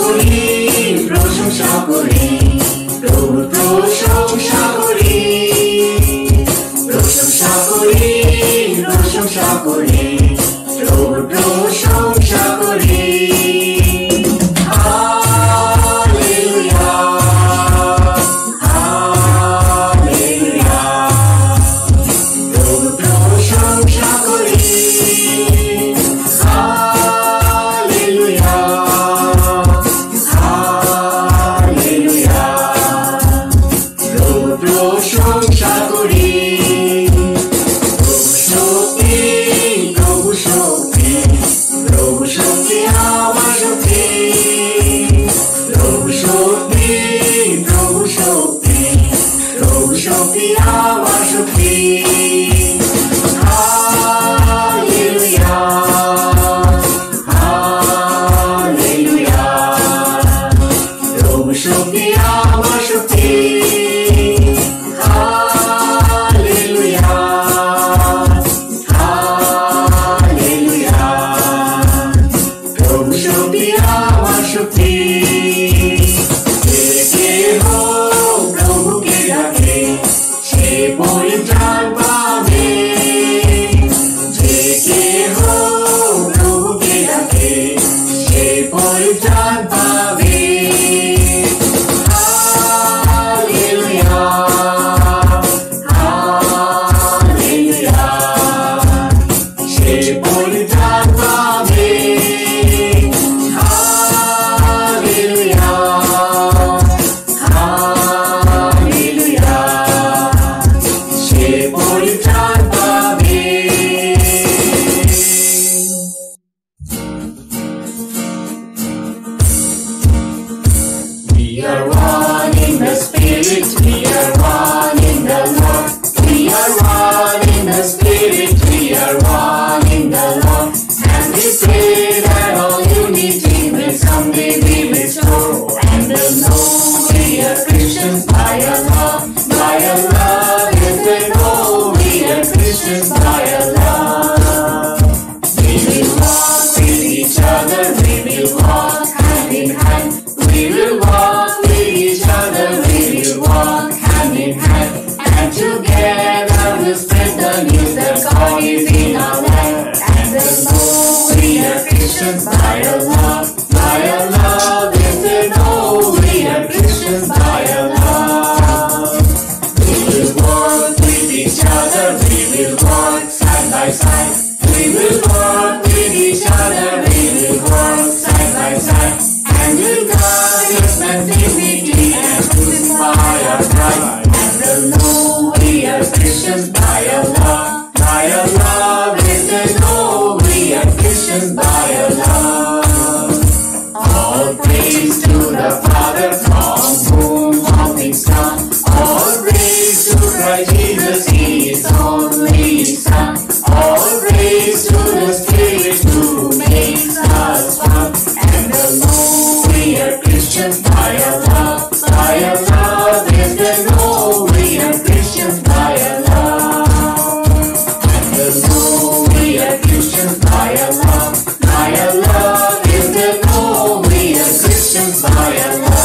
করি, প্রশংসা করি, প্রভুর প্রশংসা করি, প্রশংসা করি, প্রশংসা করি, প্রভুর প্রশংসা করি। প্রশংসা করি, প্রভু শক্তি, প্রভু শক্তি আমার শক্তি, প্রভু শক্তি, প্রভু শক্তি, প্রভু শক্তি আমার শক্তি। হালেলুয়া, হালেলুয়া, প্রভু শক্তি আমার শক্তি। প্রভুকে ডাকে সে পরিত্রাণ পাবে, যে কেহ প্রভুকে ডাকে সে পরিত্রাণ পাবে। হালেলুয়া, হালেলুয়া, সে পরিত্রাণ পাবে। We are one in the Spirit, we are one in the Lord. We are one in the Spirit, we are one in the Lord. And we pray that all unity will someday be restored. And they'll know we are Christians by Allah, by Allah. Yes, they know we are Christians by Allah. We will walk with each other, we will walk hand in hand. We will walk with each other, we will walk hand in hand. And together we'll spread the news that God is in our land. And they'll know we are Christians by Allah, by Allah. Yes, they know we are Christians by Allah. We will walk with each other, we will walk side by side. We will walk with each other, we will walk side by side. And we'll guard and dignity and crucify our pride. And they'll know we are Christians by Allah, by Allah. Yes, they know we are Christians by Allah. All praise to the Father from whom all things come. All praise to Christ Jesus, He is only Son. All praise to the Spirit who makes us one. And they'll know we are Christians by Allah, by Allah. Yes, they know we are Christians by Allah. And they'll know we are Christians by Allah, by Allah. Yes, they know we are Christians by Allah.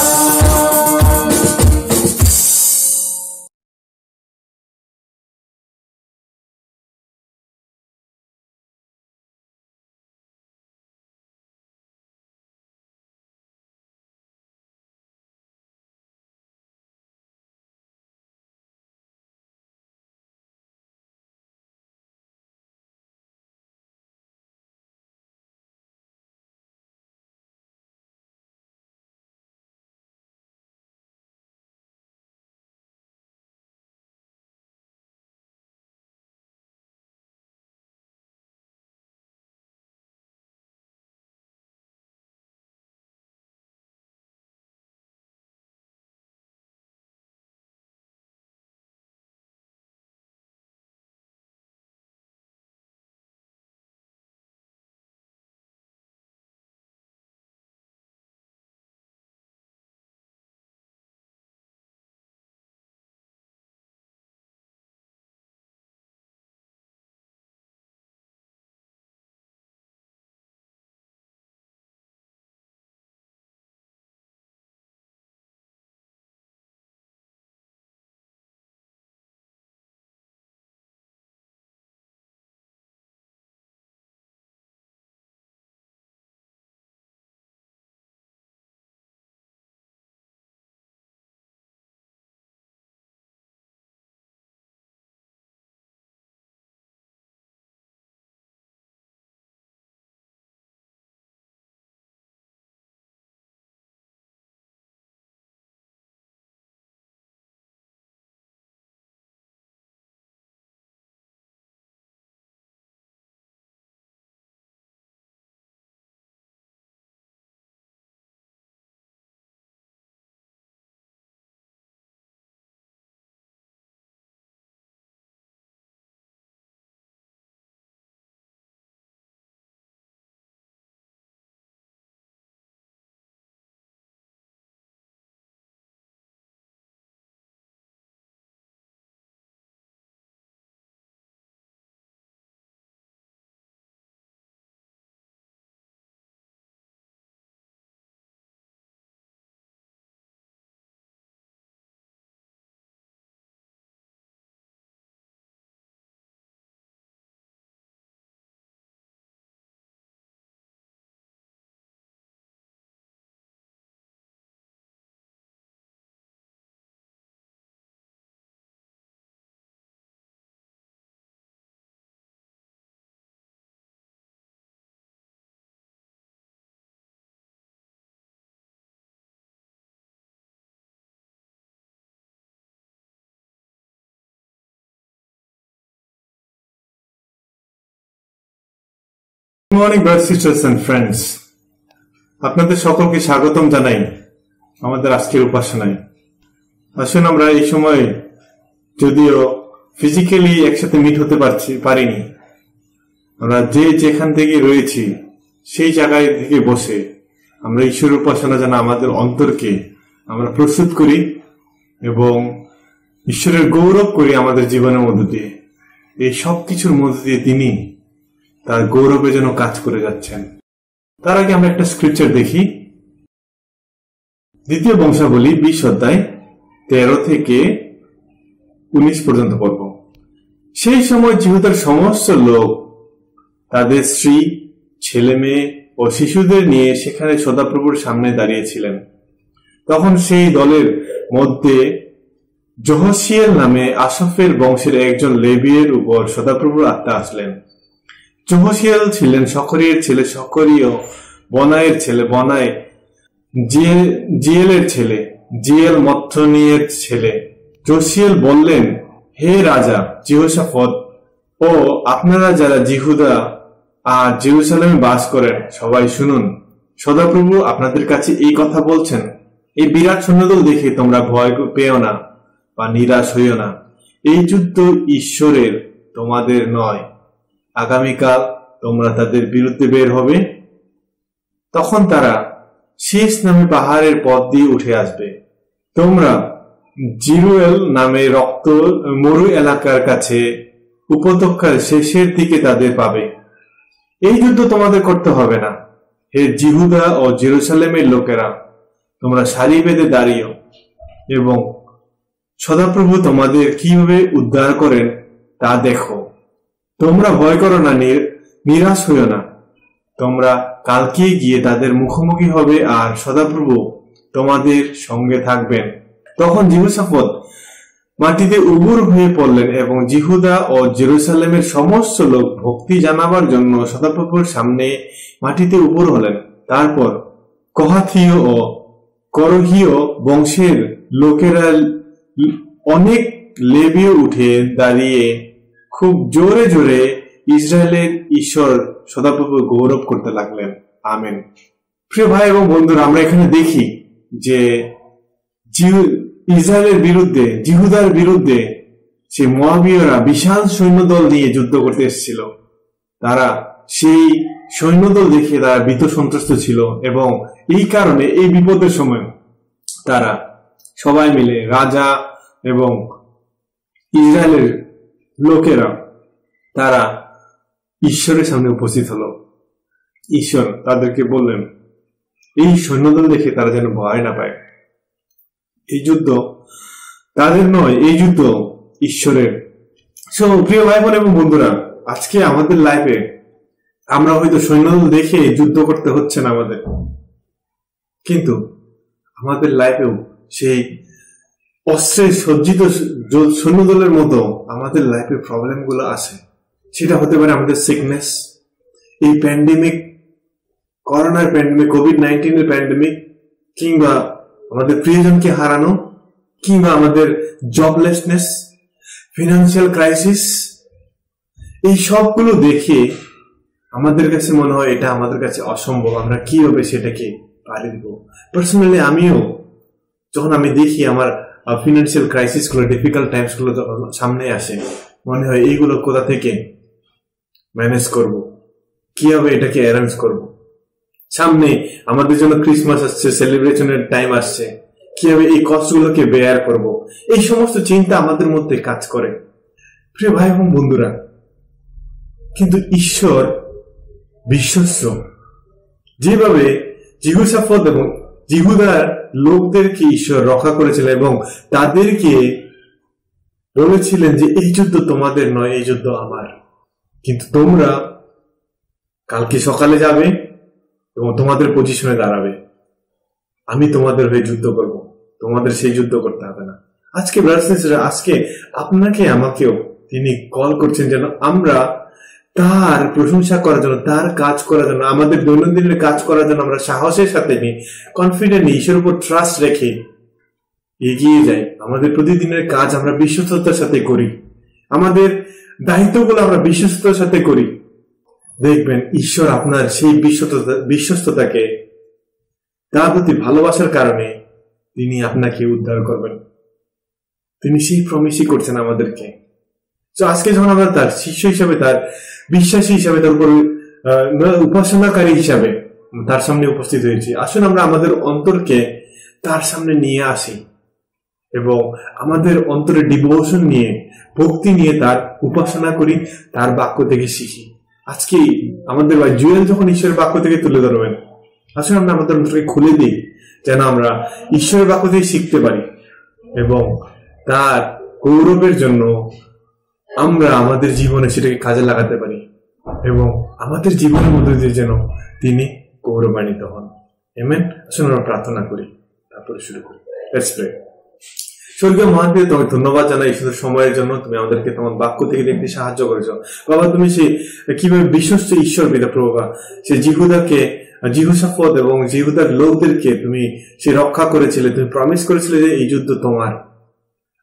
Morning brothers sisters and friends, আপনাদের সকলকে স্বাগতম জানাই আমাদের আজকের উপাসনায়। আসুন আমরা এই সময় যদিও ফিজিক্যালি একসাথে মিট হতে পারিনি, আমরা যে যেখান থেকে রয়েছি সেই জায়গায় থেকে বসে আমরা ঈশ্বর উপাসনা যেন আমাদের অন্তরকে আমরা প্রস্তুত করি এবং ঈশ্বরের গৌরব করি আমাদের জীবনের মধ্য দিয়ে। এই সব কিছুর মধ্য দিয়ে তিনি তার গৌরবের জন্য কাজ করে যাচ্ছেন। তার আগে আমরা একটা স্ক্রিপচার দেখি। দ্বিতীয় বংশাবলী 20 অধ্যায় 13 থেকে 19 পর্যন্ত পড়ব। সেই সময় জিহুদার সমস্ত লোক তাদের স্ত্রী, ছেলে মেয়ে ও শিশুদের নিয়ে সেখানে সদাপ্রভুর সামনে দাঁড়িয়েছিলেন। তখন সেই দলের মধ্যে যহসিয়েল নামে আসাফের বংশের একজন লেবীয়ের উপর সদাপ্রভুর আত্মা আসলেন। যহসিয়েল ছিলেন সখরিয়ের ছেলে, সখরিয় বনায়ের ছেলে, বনায় জিয়েলের ছেলে, জিয়েল মথনিয়ের ছেলে। যহসিয়েল বললেন, হে রাজা জিহোশাফত ও আপনারা যারা জিহুদা আর জেরুসালেমে বাস করেন সবাই শুনুন, সদাপ্রভু আপনাদের কাছে এই কথা বলছেন, এই বিরাট সৈন্যদল দেখে তোমরা ভয় পেও না বা নিরাশ হইও না। এই যুদ্ধ ঈশ্বরের, তোমাদের নয়। আগামীকাল তোমরা তাদের বিরুদ্ধে বের হবে। তখন তারা শেষ নামে পাহাড়ের পথ দিয়ে উঠে আসবে। তোমরা জিরুয়েল নামে মরু এলাকার কাছে উপত্যকার শেষের দিকে তাদের পাবে। এই যুদ্ধ তোমাদের করতে হবে না। হে জিহুদা ও জেরুসালেমের লোকেরা, তোমরা সারি বেঁধে দাঁড়িও এবং সদাপ্রভু তোমাদের কিভাবে উদ্ধার করেন তা দেখো। তোমরা ভয় করো না, নিরাশ হইও না। তোমরা কালকে গিয়ে তাদের মুখোমুখি হবে আর সদাপ্রভু তোমাদের সঙ্গে থাকবেন। তখন জিহোশাফত মাটিতে উবুর হয়ে পড়লেন এবং জিহুদা ও জেরুসালেমের সমস্ত লোক ভক্তি জানাবার জন্য সদাপ্রভুর সামনে মাটিতে উবুর হলেন। তারপর কহাথীয় ও করহীয় বংশের লোকেরা অনেক লেবীয় উঠে দাঁড়িয়ে খুব জোরে জোরে ইসরায়েলের ঈশ্বর সদাপ্রভুর গৌরব করতে লাগলেন। আমেন। প্রিয় ভাই এবং বন্ধুরা, আমরা এখানে দেখি যে ইসরায়েলের বিরুদ্ধে, জিহুদার বিরুদ্ধে সে মোয়াবীয়রা বিশাল সৈন্যদল নিয়ে যুদ্ধ করতে এসেছিল। তারা সেই সৈন্যদল দেখে তারা ভীত সন্ত্রস্ত ছিল এবং এই কারণে এই বিপদের সময় তারা সবাই মিলে, রাজা এবং ইসরায়েলের লোকেরা, তারা ঈশ্বরের সামনে উপস্থিত হলো। ঈশ্বর তাদেরকে বললেন এই সৈন্যদল দেখে তারা যেন ভয় না পায়। এই যুদ্ধ তাদের নয়, এই যুদ্ধ ঈশ্বরের। প্রিয় ভাই বোন এবং বন্ধুরা, আজকে আমাদের লাইফে আমরা হয়তো সৈন্যদল দেখে যুদ্ধ করতে হচ্ছে না আমাদের, কিন্তু আমাদের লাইফেও সেই অস্ত্রে সজ্জিত সৈন্যদলের মতো আমাদের লাইফে প্রবলেম গুলো আসে। সেটা হতে পারে আমাদের সিকনেস, এই প্যান্ডেমিক, করোনার প্যান্ডেমিক, কোভিড-19 এর প্যান্ডেমিক, কিংবা আমাদের প্রিয়জনকে হারানো, কিংবা আমাদের জবলেসনেস, ফিনান্সিয়াল ক্রাইসিস। এই সবগুলো দেখে আমাদের কাছে মনে হয় এটা আমাদের কাছে অসম্ভব, আমরা কিভাবে সেটাকে পালিয়ে দিব। পার্সোনালি আমিও যখন আমি দেখি আমার ফিনান্সিয়াল ক্রাইসিস গুলো, ডিফিকাল্ট টাইমস গুলো যখন সামনে আসে, মনে হয় এইগুলো কোথা থেকে ম্যানেজ করব, কিভাবে এটাকে অ্যারেঞ্জ করব। সামনে আমাদের জন্য ক্রিসমাস আসছে, সেলিব্রেশনের টাইম আসছে, কিভাবে এই কষ্টগুলোকে বেয়ার করব, এই সমস্ত চিন্তা আমাদের মধ্যে কাজ করে। প্রিয় ভাই এবং বন্ধুরা, কিন্তু ঈশ্বর বিশ্বস্ত। যেভাবে জিহোশাফত এবং জিহুদার লোকদেরকে ঈশ্বর রক্ষা করেছিলেন এবং তাদেরকে বলেছিলেন যে এই যুদ্ধ তোমাদের নয়, এই যুদ্ধ আমার, কিন্তু তোমরা কালকে সকালে যাবে এবং তোমাদের পজিশনে দাঁড়াবে, আমি তোমাদের হয়ে যুদ্ধ করব, তোমাদের সেই যুদ্ধ করতে হবে না। আজকে ব্রাদার্স, আজকে আপনাকে আমাকেও তিনি কল করছেন যেন আমরা তার প্রশংসা করার জন্য, তার কাজ করার জন্য, আমাদের দৈনন্দিনের কাজ করার জন্য আমরা সাহসের সাথে নিই, কনফিডেন্টলি ঈশ্বরের উপর ট্রাস্ট রেখে এগিয়ে যাই। আমাদের প্রতিদিনের কাজ আমরা বিশ্বস্ততার সাথে করি, আমাদের দায়িত্বগুলো আমরা বিশ্বস্ততার সাথে করি। দেখবেন ঈশ্বর আপনার সেই বিশ্বস্ততাকে, তার প্রতি ভালোবাসার কারণে তিনি আপনাকে উদ্ধার করবেন। তিনি সেই প্রমিসই করছেন আমাদেরকে। তো আজকে যখন আমরা তার শিষ্য হিসাবে, তার বিশ্বাসী হিসাবে, তার উপর উপাসনাকারী হিসাবে তার সামনে উপস্থিত হয়েছি, আসুন আমরা আমাদের অন্তরকে তার সামনে নিয়ে আসি এবং আমাদের অন্তরে ডিভোশন নিয়ে, ভক্তি নিয়ে তার উপাসনা করি, তার বাক্য থেকে শিখি। আজকে আমাদের ভাই জুয়েল যখন ঈশ্বরের বাক্য থেকে তুলে ধরবেন, আসলে আমরা আমাদের অন্তরকে খুলে দিই যেন আমরা ঈশ্বরের বাক্য থেকে শিখতে পারি এবং তার গৌরবের জন্য আমরা আমাদের জীবনে সেটাকে কাজে লাগাতে পারি এবং আমাদের জীবনের মধ্যে দিয়ে যেন তিনি গৌরবান্বিত হন। আমেন। আসলে আমরা প্রার্থনা করি, তারপরে শুরু করি। Let's pray. স্বর্গীয় মহান পিতা, তোমাকে ধন্যবাদ জানাই শুধু সময়ের জন্য। তুমি আমাদেরকে তোমার বাক্য থেকে দেখতে সাহায্য করেছো বাবা। তুমি সেই কিভাবে বিশ্বস্ত ঈশ্বর পিতা প্রভু, সে জিহুসাফত এবং জিহুদার লোকদেরকে তুমি সে রক্ষা করেছিলে, তুমি প্রমিস করেছিলে যে এই যুদ্ধ তোমার।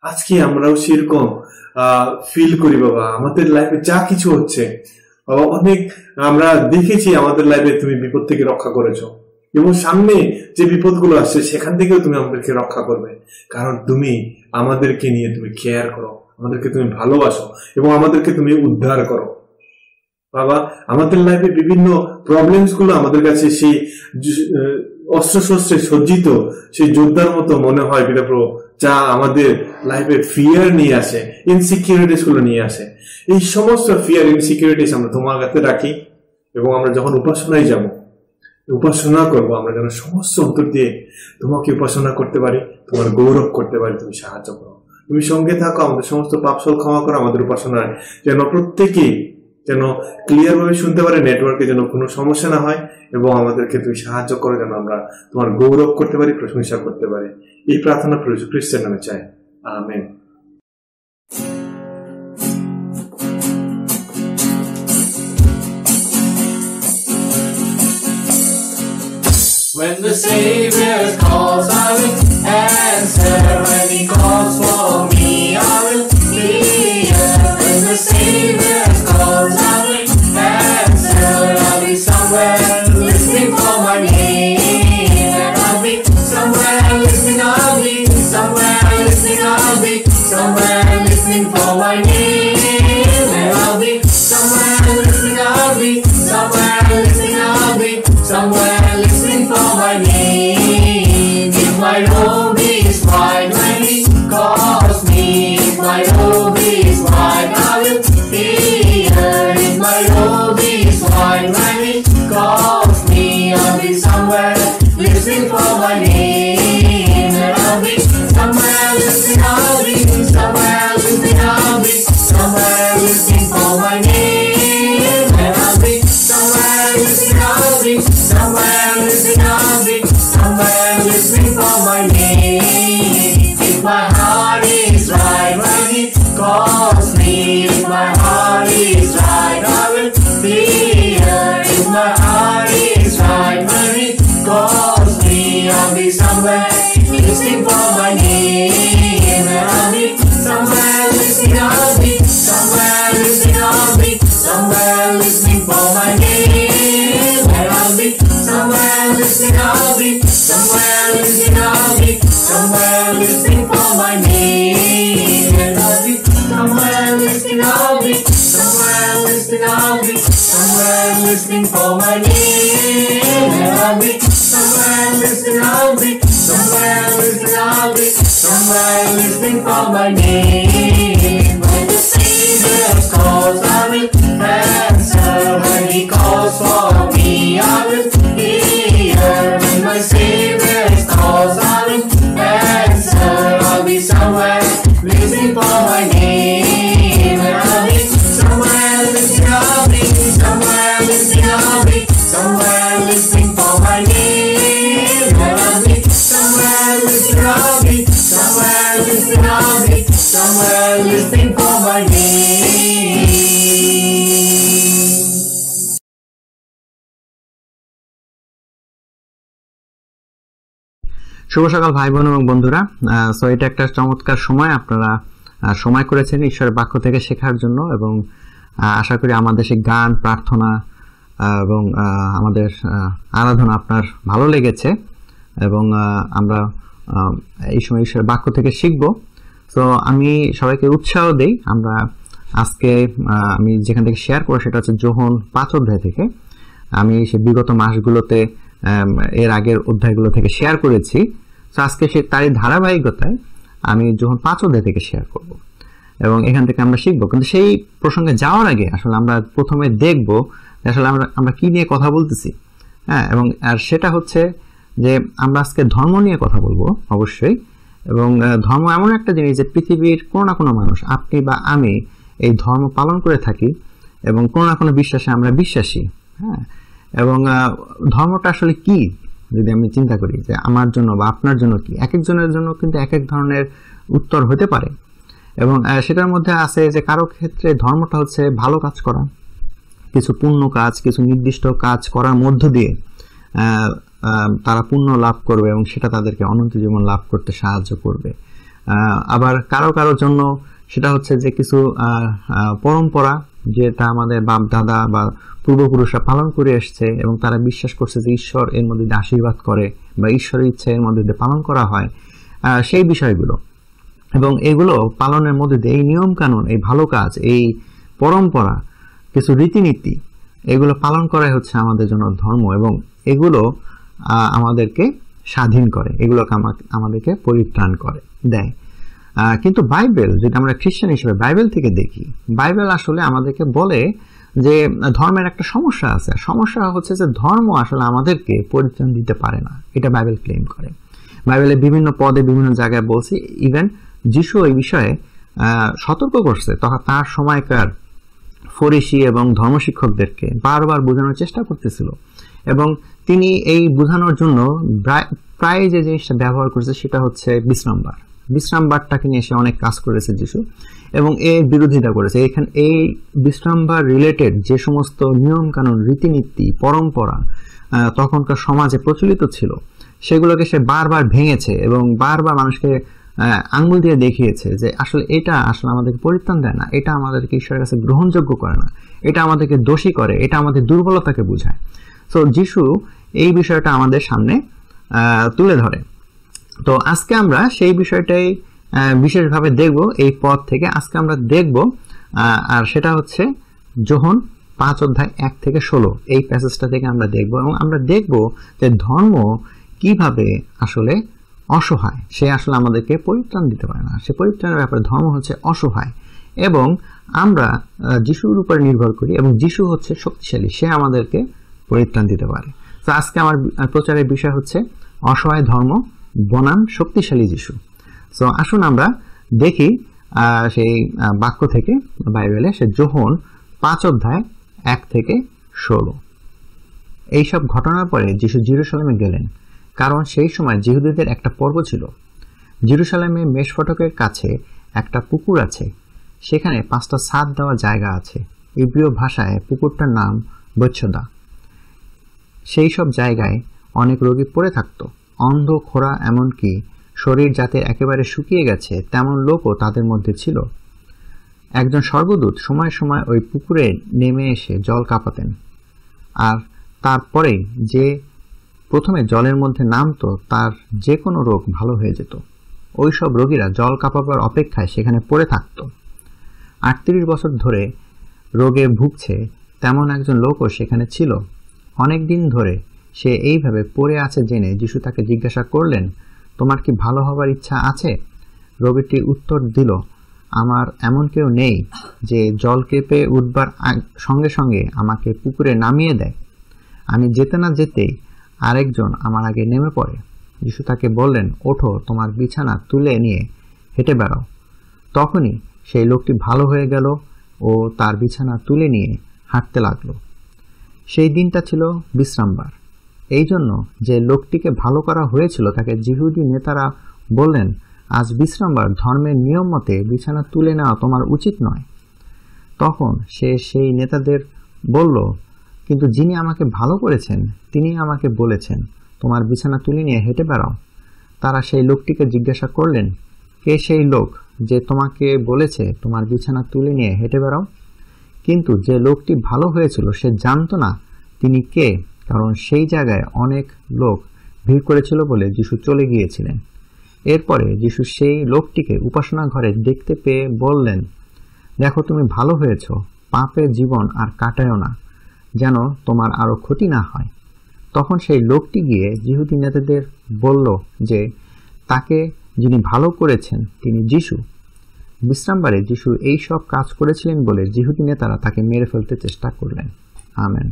আজকে আমরাও সেরকম ফিল করি বাবা। আমাদের লাইফে যা কিছু হচ্ছে বাবা, অনেক আমরা দেখেছি আমাদের লাইফে তুমি বিপদ থেকে রক্ষা করেছো এবং সামনে যে বিপদগুলো আসছে সেখান থেকেও তুমি আমাদেরকে রক্ষা করবে, কারণ তুমি আমাদেরকে নিয়ে তুমি কেয়ার করো, আমাদেরকে তুমি ভালোবাসো এবং আমাদেরকে তুমি উদ্ধার করো বাবা। আমাদের লাইফে বিভিন্ন প্রবলেমস গুলো আমাদের কাছে সেই অস্ত্র শস্ত্রে সজ্জিত সেই যোদ্ধার মতো মনে হয় পিতা প্রভু, যা আমাদের লাইফে ফিয়ার নিয়ে আসে, ইনসিকিউরিটিস গুলো নিয়ে আসে। এই সমস্ত ফিয়ার, ইনসিকিউরিটিস আমরা তোমার কাছে রাখি এবং আমরা যখন উপাসনায় যাব, উপাসনা করবো, আমরা যেন সমস্ত অন্তর দিয়ে তোমাকে উপাসনা করতে পারি, তোমার গৌরব করতে পারি। তুমি সাহায্য করো, তুমি সঙ্গে থাকো, আমাদের সমস্ত পাপসল ক্ষমা করো। আমাদের উপাসনায় যেন প্রত্যেকেই যেন ক্লিয়ার ভাবে শুনতে পারে, নেটওয়ার্কে যেন কোনো সমস্যা না হয় এবং আমাদেরকে তুমি সাহায্য করো যেন আমরা তোমার গৌরব করতে পারি, প্রশংসা করতে পারি। এই প্রার্থনা প্রভু খ্রিস্টের নামে চাই, amen. When the Savior calls, I will answer. When He calls for me, I will be here. When the Savior calls, I will answer. I'll be somewhere listening for my name. And I'll be somewhere listening. I'll be somewhere listening. I'll be somewhere listening for my name. And I'll be somewhere listening. I'll be somewhere listening. I'll be somewhere listening for my name. If my robe is white when He calls me, if my robe is white, I will hear. If my robe is white when He calls me, I'll be somewhere listening for my name. And I'll be somewhere listening. I'll be somewhere listening. I'll be somewhere listening for my name. And I'll be somewhere listening. I'll be somewhere listening. I'll be somewhere listening for my name. If my heart is right when He calls me, if my heart is right, I will be here. If my heart is right when He calls me, I'll be somewhere listening for my name. And I'll be somewhere listening. I'll be somewhere listening. I'll be somewhere listening for my name. And I'll be somewhere listening. I'll be somewhere listening. I'll be somewhere listening for my name. And I'll be somewhere listening. I'll be somewhere listening. I'll be somewhere listening for my name. And I'll be somewhere listening. I'll be somewhere listening. I'll be somewhere listening for my name. When the Savior calls, I will answer. When He calls for me, I will hear. When my Savior calls, I will answer. I'll be somewhere listening for my name. And I'll be somewhere listening. I'll be somewhere listening. I'll be somewhere listening for my name. And I'll be somewhere listening. I'll be somewhere listening. I'll be somewhere listening for my name. শুভ সকাল ভাই বোন এবং বন্ধুরা। So এটা একটা চমৎকার সময়, আপনারা সময় করেছেন ঈশ্বরের বাক্য থেকে শেখার জন্য এবং আশা করি আমাদের সেই গান, প্রার্থনা এবং আমাদের আরাধনা আপনার ভালো লেগেছে এবং আমরা এই সময় ঈশ্বরের বাক্য থেকে শিখব। তো আমি সবাইকে উৎসাহ দেই, আমরা আজকে আমি যেখান থেকে শেয়ার করব সেটা হচ্ছে যোহন 5 অধ্যায় থেকে। আমি সে বিগত মাসগুলোতে এর আগের অধ্যায়গুলো থেকে শেয়ার করেছি। তো আজকে তারই ধারাবাহিকতায় আমি যোহন 5 অধ্যায় থেকে শেয়ার করব এবং এখান থেকে আমরা শিখব। কিন্তু সেই প্রসঙ্গে যাওয়ার আগে আসলে আমরা প্রথমে দেখব আসলে আমরা কি নিয়ে কথা বলতেছি। হ্যাঁ, এবং আর সেটা হচ্ছে যে আমরা আজকে ধর্ম নিয়ে কথা বলবো অবশ্যই। এবং ধর্ম এমন একটা জিনিস যে পৃথিবীর কোনো না কোনো মানুষ, আপনি বা আমি, এই ধর্ম পালন করে থাকি এবং কোনো না কোনো বিশ্বাসে আমরা বিশ্বাসী। হ্যাঁ, এবং ধর্মটা আসলে কি যদি আমি চিন্তা করি যে আমার জন্য বা আপনার জন্য কি, এক একজনের জন্য কিন্তু এক এক ধরনের উত্তর হতে পারে। এবং সেটার মধ্যে আছে যে কারো ক্ষেত্রে ধর্মটা হচ্ছে ভালো কাজ করা, কিছু পুণ্য কাজ, কিছু নির্দিষ্ট কাজ করার মধ্য দিয়ে তারা পুণ্য লাভ করবে এবং সেটা তাদেরকে অনন্ত জীবন লাভ করতে সাহায্য করবে। আবার কারোর জন্য সেটা হচ্ছে যে কিছু পরম্পরা, যেটা আমাদের বাপ দাদা বা পূর্বপুরুষরা পালন করে এসছে এবং তারা বিশ্বাস করছে যে ঈশ্বর এর মধ্যে দিয়ে আশীর্বাদ করে বা ঈশ্বরের ইচ্ছা এর মধ্যে দিয়ে পালন করা হয়, সেই বিষয়গুলো। এবং এগুলো পালনের মধ্যে দিয়ে এই নিয়ম কানুন, এই ভালো কাজ, এই পরম্পরা, কিছু রীতিনীতি, এগুলো পালন করাই হচ্ছে আমাদের জন্য ধর্ম। এবং এগুলো আমাদেরকে স্বাধীন করে, এগুলোকে আমাদেরকে পরিত্রাণ করে দেয়। কিন্তু বাইবেল, যদি আমরা খ্রিস্টান হিসেবে বাইবেল থেকে দেখি, বাইবেল আসলে আমাদেরকে বলে যে ধর্মের একটা সমস্যা আছে। সমস্যা হচ্ছে যে ধর্ম আসলে আমাদেরকে পরিত্রাণ দিতে পারে না, এটা বাইবেল ক্লেম করে। বাইবেলের বিভিন্ন পদে বিভিন্ন জায়গায় বলছি, ইভেন যিশু এই বিষয়ে সতর্ক করছে, তখন তার সময়কার ফরিসি এবং ধর্মশিক্ষকদেরকে বারবার বোঝানোর চেষ্টা করতেছিল। এবং তিনি এই বোঝানোর জন্য প্রায় যে জিনিসটা ব্যবহার করেছে সেটা হচ্ছে বিশ্রামবার। বিশ্রামবারটাকে নিয়ে সে অনেক কাজ করেছে যিশু, এবং এর বিরোধিতা করেছে। এখানে এই বিশ্রামবার রিলেটেড যে সমস্ত নিয়ম কানুন, রীতিনীতি, পরম্পরা তখনকার সমাজে প্রচলিত ছিল, সেগুলোকে সে বারবার ভেঙেছে এবং বারবার মানুষকে আঙ্গুল দিয়ে দেখিয়েছে যে আসলে এটা আসলে আমাদেরকে পরিত্রাণ দেয় না, এটা আমাদেরকে ঈশ্বরের কাছে গ্রহণযোগ্য করে না, এটা আমাদেরকে দোষী করে, এটা আমাদের দুর্বলতাকে বোঝায়। তো যিশু এই বিষয়টা আমাদের সামনে তুলে ধরে। তো আজকে আমরা সেই বিষয়টাই বিশেষভাবে দেখব এই পদ থেকে। আজকে আমরা দেখব, আর সেটা হচ্ছে যোহন 5 অধ্যায় 1 থেকে 16, এই প্যাসেজটা থেকে আমরা দেখব। এবং আমরা দেখব যে ধর্ম কিভাবে আসলে অসহায়, সে আসলে আমাদেরকে পরিত্রাণ দিতে পারে না, সে পরিত্রাণের ব্যাপারে ধর্ম হচ্ছে অসহায়। এবং আমরা যিশুর উপর নির্ভর করি এবং যিশু হচ্ছে শক্তিশালী, সে আমাদেরকে পরিত্রাণ দিতে পারে। তো আজকে আমার প্রচারের বিষয় হচ্ছে অসহায় ধর্ম বনাম শক্তিশালী যিশু। তো আসুন আমরা দেখি সেই বাক্য থেকে বাইবেলে, সে যোহন 5 অধ্যায় 1 থেকে 16। এইসব ঘটনার পরে যিশু জেরুজালেমে গেলেন, কারণ সেই সময় জিহুদীদের একটা পর্ব ছিল। জেরুজালেমে মেষফটকের কাছে একটা পুকুর আছে, সেখানে 5টা ছাদ দেওয়া জায়গা আছে। ইব্রীয় ভাষায় পুকুরটার নাম বেথসদা। সেই সব জায়গায় অনেক রোগী পড়ে থাকত, অন্ধ, খোঁড়া, এমনকি শরীর যাতে একেবারে শুকিয়ে গেছে তেমন লোকও তাদের মধ্যে ছিল। একজন স্বর্গদূত সময় সময় ওই পুকুরে নেমে এসে জল কাঁপাতেন, আর তারপরেই যে প্রথমে জলের মধ্যে নামতো তার যে কোনো রোগ ভালো হয়ে যেত। ওই সব রোগীরা জল কাঁপাবার অপেক্ষায় সেখানে পড়ে থাকত। 38 বছর ধরে রোগে ভুগছে তেমন একজন লোকও সেখানে ছিল। অনেক দিন ধরে সে এইভাবে পড়ে আছে জেনে যিশু তাকে জিজ্ঞাসা করলেন, তোমার কি ভালো হবার ইচ্ছা আছে? রোগীটি উত্তর দিল, আমার এমন কেউ নেই যে জল কেঁপে উঠবার সঙ্গে সঙ্গে আমাকে পুকুরে নামিয়ে দেয়। আমি যেতে না যেতেই আরেকজন আমার আগে নেমে পড়ে। যিশু তাকে বললেন, ওঠো, তোমার বিছানা তুলে নিয়ে হেঁটে বেড়াও। তখনই সেই লোকটি ভালো হয়ে গেল ও তার বিছানা তুলে নিয়ে হাঁটতে লাগলো। সেই দিনটা ছিল বিশ্রামবার। এই জন্য যে লোকটিকে ভালো করা হয়েছিল তাকে জিহুদি নেতারা বললেন, আজ বিশ্রামবার, ধর্মের নিয়ম মতে বিছানা তুলে নেওয়া তোমার উচিত নয়। তখন সে সেই নেতাদের বলল, কিন্তু যিনি আমাকে ভালো করেছেন তিনি আমাকে বলেছেন, তোমার বিছানা তুলে নিয়ে হেঁটে বেড়াও। তারা সেই লোকটিকে জিজ্ঞাসা করলেন, কে সেই লোক যে তোমাকে বলেছে তোমার বিছানা তুলে নিয়ে হেঁটে বেড়াও? কিন্তু যে লোকটি ভালো হয়েছিল সে জানত না তিনি কে, কারণ সেই জায়গায় অনেক লোক ভিড় করেছিল বলে যিশু চলে গিয়েছিলেন। এরপরে যিশু সেই লোকটিকে উপাসনা ঘরে দেখতে পেয়ে বললেন, দেখো তুমি ভালো হয়েছ, পাপে জীবন আর কাটায়ও না, যেন তোমার আরো ক্ষতি না হয়। তখন সেই লোকটি গিয়ে যিহুদি নেতাদের বলল যে তাকে যিনি ভালো করেছেন তিনি যিশু। বিশ্রামবারে যিশু এই সব কাজ করেছিলেন বলে যিহুদি নেতারা তাকে মেরে ফেলতে চেষ্টা করলেন। আমেন।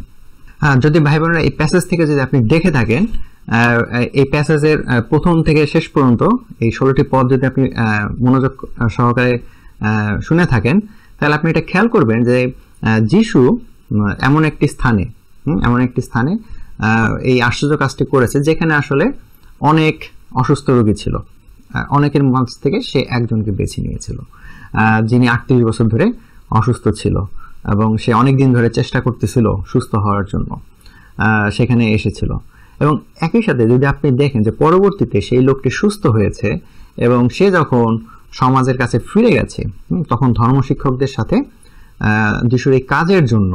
যদি ভাই বোনেরা এই প্যাসেজ থেকে যদি আপনি দেখে থাকেন, এই প্যাসেজের প্রথম থেকে শেষ পর্যন্ত এই 16টি পদ যদি আপনি মনোযোগ সহকারে শুনে থাকেন, তাহলে আপনি এটা খেয়াল করবেন যে যিশু এমন একটি স্থানে এই আশ্চর্য কাজটি করেছে যেখানে আসলে অনেক অসুস্থ রোগী ছিল। অনেকের মাঝ থেকে সে একজনকে বেছে নিয়েছিল, যিনি 38 বছর ধরে অসুস্থ ছিল এবং সে অনেক দিন ধরে চেষ্টা করতেছিল সুস্থ হওয়ার জন্য, সেখানে এসেছিল। এবং একই সাথে যদি আপনি দেখেন যে পরবর্তীতে সেই লোকটি সুস্থ হয়েছে এবং সে যখন সমাজের কাছে ফিরে গেছে, তখন ধর্মশিক্ষকদের সাথে যিশুর এই কাজের জন্য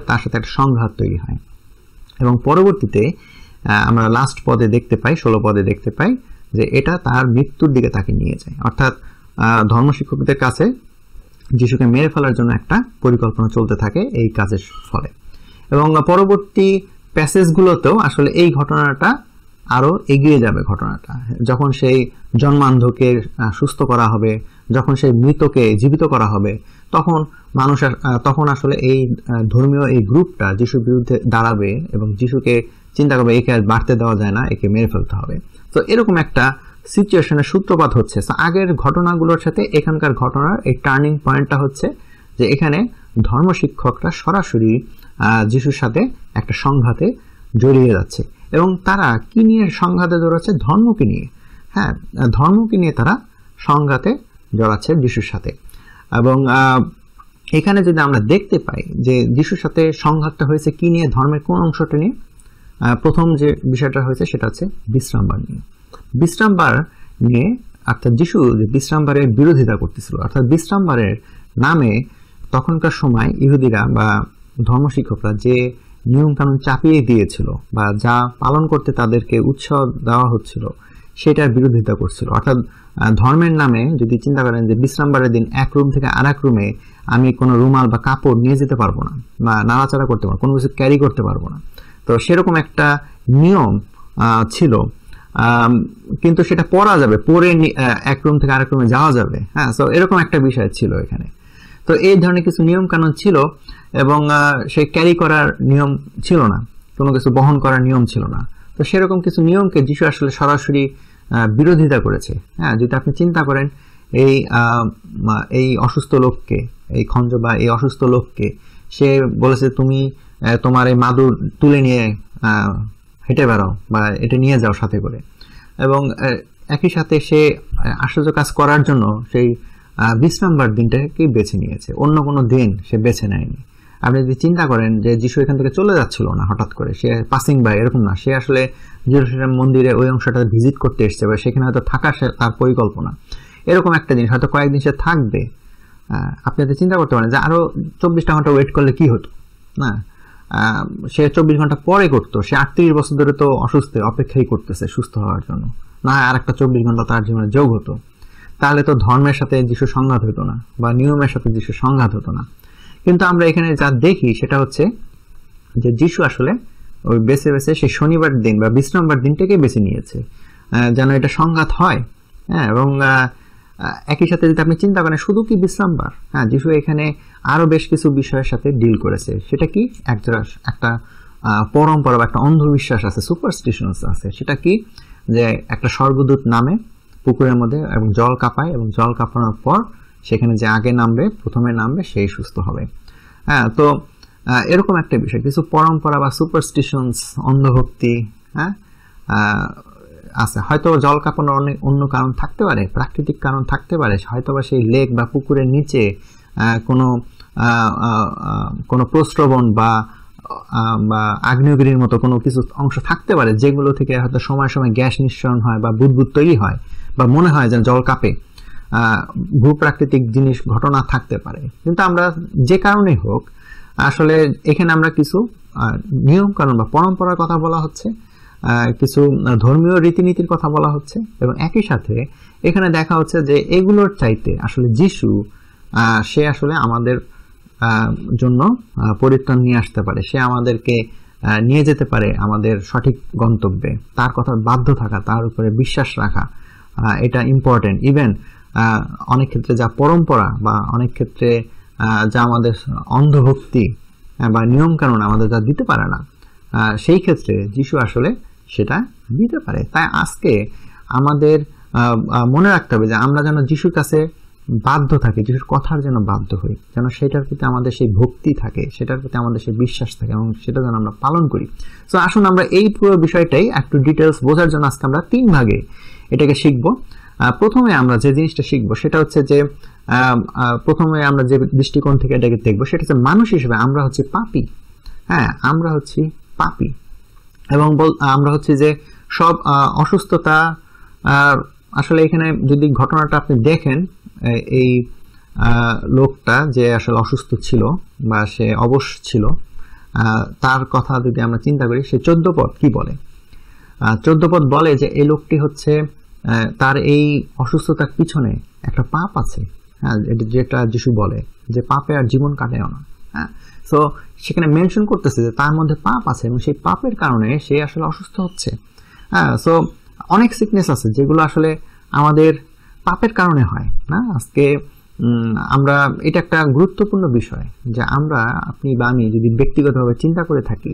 তার সাথে একটা সংঘাত তৈরি হয়। এবং পরবর্তীতে আমরা লাস্ট পদে দেখতে পাই, 16 পদে দেখতে পাই যে এটা তার মৃত্যুর দিকে তাকে নিয়ে যায়। অর্থাৎ ধর্মশিক্ষকদের কাছে যিশুকে মেরে ফেলার জন্য একটা পরিকল্পনা চলতে থাকে এই কাজের ফলে। এবং পরবর্তী প্যাসেজগুলোতেও আসলে এই ঘটনাটা আরো এগিয়ে যাবে। ঘটনাটা যখন সেই জন্মান্ধকে সুস্থ করা হবে, যখন সেই মৃতকে জীবিত করা হবে, তখন আসলে এই ধর্মীয় এই গ্রুপটা যিশুর বিরুদ্ধে দাঁড়াবে এবং যিশুকে চিন্তা করবে একে আর বাড়তে দেওয়া যায় না, একে মেরে ফেলতে হবে। তো এরকম একটা সিচুয়েশনের সূত্রপাত হচ্ছে। আগের ঘটনাগুলোর সাথে এখানকার ঘটনার এই টার্নিং পয়েন্টটা হচ্ছে যে এখানে ধর্মশিক্ষকরা সরাসরি যিশুর সাথে একটা সংঘাতে জড়িয়ে যাচ্ছে। এবং তারা কি নিয়ে সংঘাতে জড়াচ্ছে? ধর্মকে নিয়ে। ধর্মকে নিয়ে তারা সংঘাতে জড়াচ্ছে যিশুর সাথে। এবং এখানে যদি আমরা দেখতে পাই যে যিশুর সাথে সংঘাতটা হয়েছে কি নিয়ে, ধর্মের কোন অংশটা নিয়ে? প্রথম যে বিষয়টা হয়েছে সেটা হচ্ছে বিশ্রামবার নিয়ে। বিশ্রামবার নিয়ে অর্থাৎ যিশু যে বিশ্রামবারের বিরোধিতা করতেছিল, অর্থাৎ বিশ্রামবারের নামে তখনকার সময় ইহুদিরা বা ধর্মশিক্ষকরা যে নিয়ম কানুন চাপিয়ে দিয়েছিল বা যা পালন করতে তাদেরকে উৎসাহ দেওয়া হচ্ছিল সেটার বিরোধিতা করছিল। অর্থাৎ ধর্মের নামে যদি চিন্তা করেন যে বিশ্রামবারের দিন এক রুম থেকে আরেক রুমে আমি কোনো রুমাল বা কাপড় নিয়ে যেতে পারবো না বা নাড়াচাড়া করতে পারবো, কোনো কিছু ক্যারি করতে পারবো না, তো সেরকম একটা নিয়ম ছিল। কিন্তু সেটা পরা যাবে, পরে এক রুম থেকে আরেক রুমে যাওয়া যাবে। তো এরকম একটা বিষয় ছিল এখানে। তো এই ধরনের কিছু নিয়ম কানুন ছিল এবং সে ক্যারি করার নিয়ম ছিল না, কোনো কিছু বহন করার নিয়ম ছিল না। তো সেরকম কিছু নিয়মকে যিশু আসলে সরাসরি বিরোধিতা করেছে। যদি আপনি চিন্তা করেন এই অসুস্থ লোককে, এই খঞ্জ বা এই অসুস্থ লোককে সে বলেছে তুমি তোমার এই মাদুর তুলে নিয়ে হেঁটে বেড়াও বা এটা নিয়ে যাও সাথে করে। এবং একই সাথে সে আশ্চর্য কাজ করার জন্য সেই বিশ্রামবার দিনটাকে বেছে নিয়েছে, অন্য কোনো দিন সে বেছে নেয়নি। আপনি যদি চিন্তা করেন যে যিশু এখান থেকে চলে যাচ্ছিল না হঠাৎ করে, সে পাসিং বাই এরকম না, সে আসলে জেরুজালেম মন্দিরে ওই অংশটা ভিজিট করতে এসছে বা সেখানে হয়তো থাকা তার পরিকল্পনা, এরকম একটা জিনিস হয়তো কয়েকদিন সে থাকবে। আপনি হয়তো চিন্তা করতে পারেন যে আরো 24টা ঘন্টা ওয়েট করলে কি হতো না, সে 24 ঘন্টা পরে করতো। সে 38 বছর ধরে তো অসুস্থ, অপেক্ষাই করতেছে সুস্থ হওয়ার জন্য, না আর একটা 24 ঘন্টা তার জীবনে যোগ হতো, তাহলে তো ধর্মের সাথে যিশু সংঘাত হতো না বা নিয়মের সাথে যিশু সংঘাত হতো না। কিন্তু আমরা এখানে যা দেখি সেটা হচ্ছে যে যিশু আসলে ওই বেছে বেছে সেই শনিবার দিন বা বিশ্রামবার দিনটাকে বেছে নিয়েছে যেন এটা সংঘাত হয়। এবং একই সাথে যদি আপনি চিন্তা করেন শুধু কি বিশ্রামবার, যিশু এখানে আরো বেশ কিছু বিষয়ের সাথে ডিল করেছে। সেটা কি? একটা পরম্পরা বা একটা অন্ধবিশ্বাস আছে, সুপারস্টিশনস আছে। সেটা কি? যে একটা স্বর্গদূত নামে পুকুরের মধ্যে এবং জল কাঁপায় এবং জল কাঁপানোর পর সেখানে যে আগে নামবে, প্রথমে নামবে, সেই সুস্থ হবে। তো এরকম একটা বিষয়, কিছু পরম্পরা বা সুপারস্টিশনস, অন্ধভক্তি আছে। হয়তো জল কাঁপানোর অনেক অন্য কারণ থাকতে পারে, প্রাকৃতিক কারণ থাকতে পারে, হয়তো বা সেই লেক বা পুকুরের নিচে কোনো প্রস্রবণ বা আগ্নেয়গিরির মতো কোনো কিছু অংশ থাকতে পারে যেগুলো থেকে হয়তো সময় সময় গ্যাস নিঃসরণ হয় বা বুদবুদ তৈরি হয় বা মনে হয় যেন জল কাঁপে। ভূপ্রাকৃতিক জিনিস ঘটনা থাকতে পারে। কিন্তু আমরা যে কারণে হোক আসলে এখানে আমরা কিছু নিয়ম কানুন বা পরম্পরার কথা বলা হচ্ছে, কিছু ধর্মীয় রীতিনীতির কথা বলা হচ্ছে, এবং একই সাথে এখানে দেখা হচ্ছে যে এগুলোর চাইতে আসলে যিশু সে আসলে আমাদের জন্য পরিত্রাণ নিয়ে আসতে পারে, সে আমাদেরকে নিয়ে যেতে পারে আমাদের সঠিক গন্তব্যে। তার কথা বাধ্য থাকা, তার উপরে বিশ্বাস রাখা, এটা ইম্পর্টেন্ট। ইভেন অনেক ক্ষেত্রে যা পরম্পরা বা অনেক ক্ষেত্রে যা আমাদের অন্ধভক্তি বা নিয়ম কানুন আমাদের যা দিতে পারে না, সেই ক্ষেত্রে যিশু আসলে সেটা দিতে পারে। তাই আজকে আমাদের মনে রাখতে হবে যে আমরা যেন যিশুর কাছে বাধ্য থাকি, যিশুর কথার যেন বাধ্য হই, যেন সেটার প্রতি আমাদের সেই ভক্তি থাকে, সেটার প্রতি আমাদের সেই বিশ্বাস থাকে, এবং সেটা যেন আমরা পালন করি। তো আসুন আমরা এই পুরো বিষয়টাই একটু ডিটেলস বোঝার জন্য আজকে আমরা 3 ভাগে এটাকে শিখব। প্রথমে আমরা যে জিনিসটা শিখবো সেটা হচ্ছে যে প্রথমে আমরা যে দৃষ্টিকোণ থেকে এটাকে দেখবো সেটা হচ্ছে মানুষ হিসেবে আমরা হচ্ছে পাপী। হ্যাঁ, আমরা হচ্ছি পাপী, এবং আমরা হচ্ছে যে সব অসুস্থতা, আসলে এখানে যদি ঘটনাটা আপনি দেখেন, এই লোকটা যে আসলে অসুস্থ ছিল বা সে অবশ ছিল, তার কথা যদি আমরা চিন্তা করি, সে 14 পদ কি বলে? 14 পদ বলে যে এই লোকটি হচ্ছে তার এই অসুস্থতার পিছনে একটা পাপ আছে। হ্যাঁ, যেটা যিশু বলে যে পাপে আর জীবন কাটেও না। হ্যাঁ, সো সেখানে মেনশন করতেছে যে তার মধ্যে পাপ আছে এবং সেই পাপের কারণে সে আসলে অসুস্থ হচ্ছে। হ্যাঁ, সো অনেক সিকনেস আছে যেগুলো আসলে আমাদের পাপের কারণে হয় না। আজকে আমরা, এটা একটা গুরুত্বপূর্ণ বিষয় যে আমরা, আপনি বা আমি যদি ব্যক্তিগতভাবে চিন্তা করে থাকি,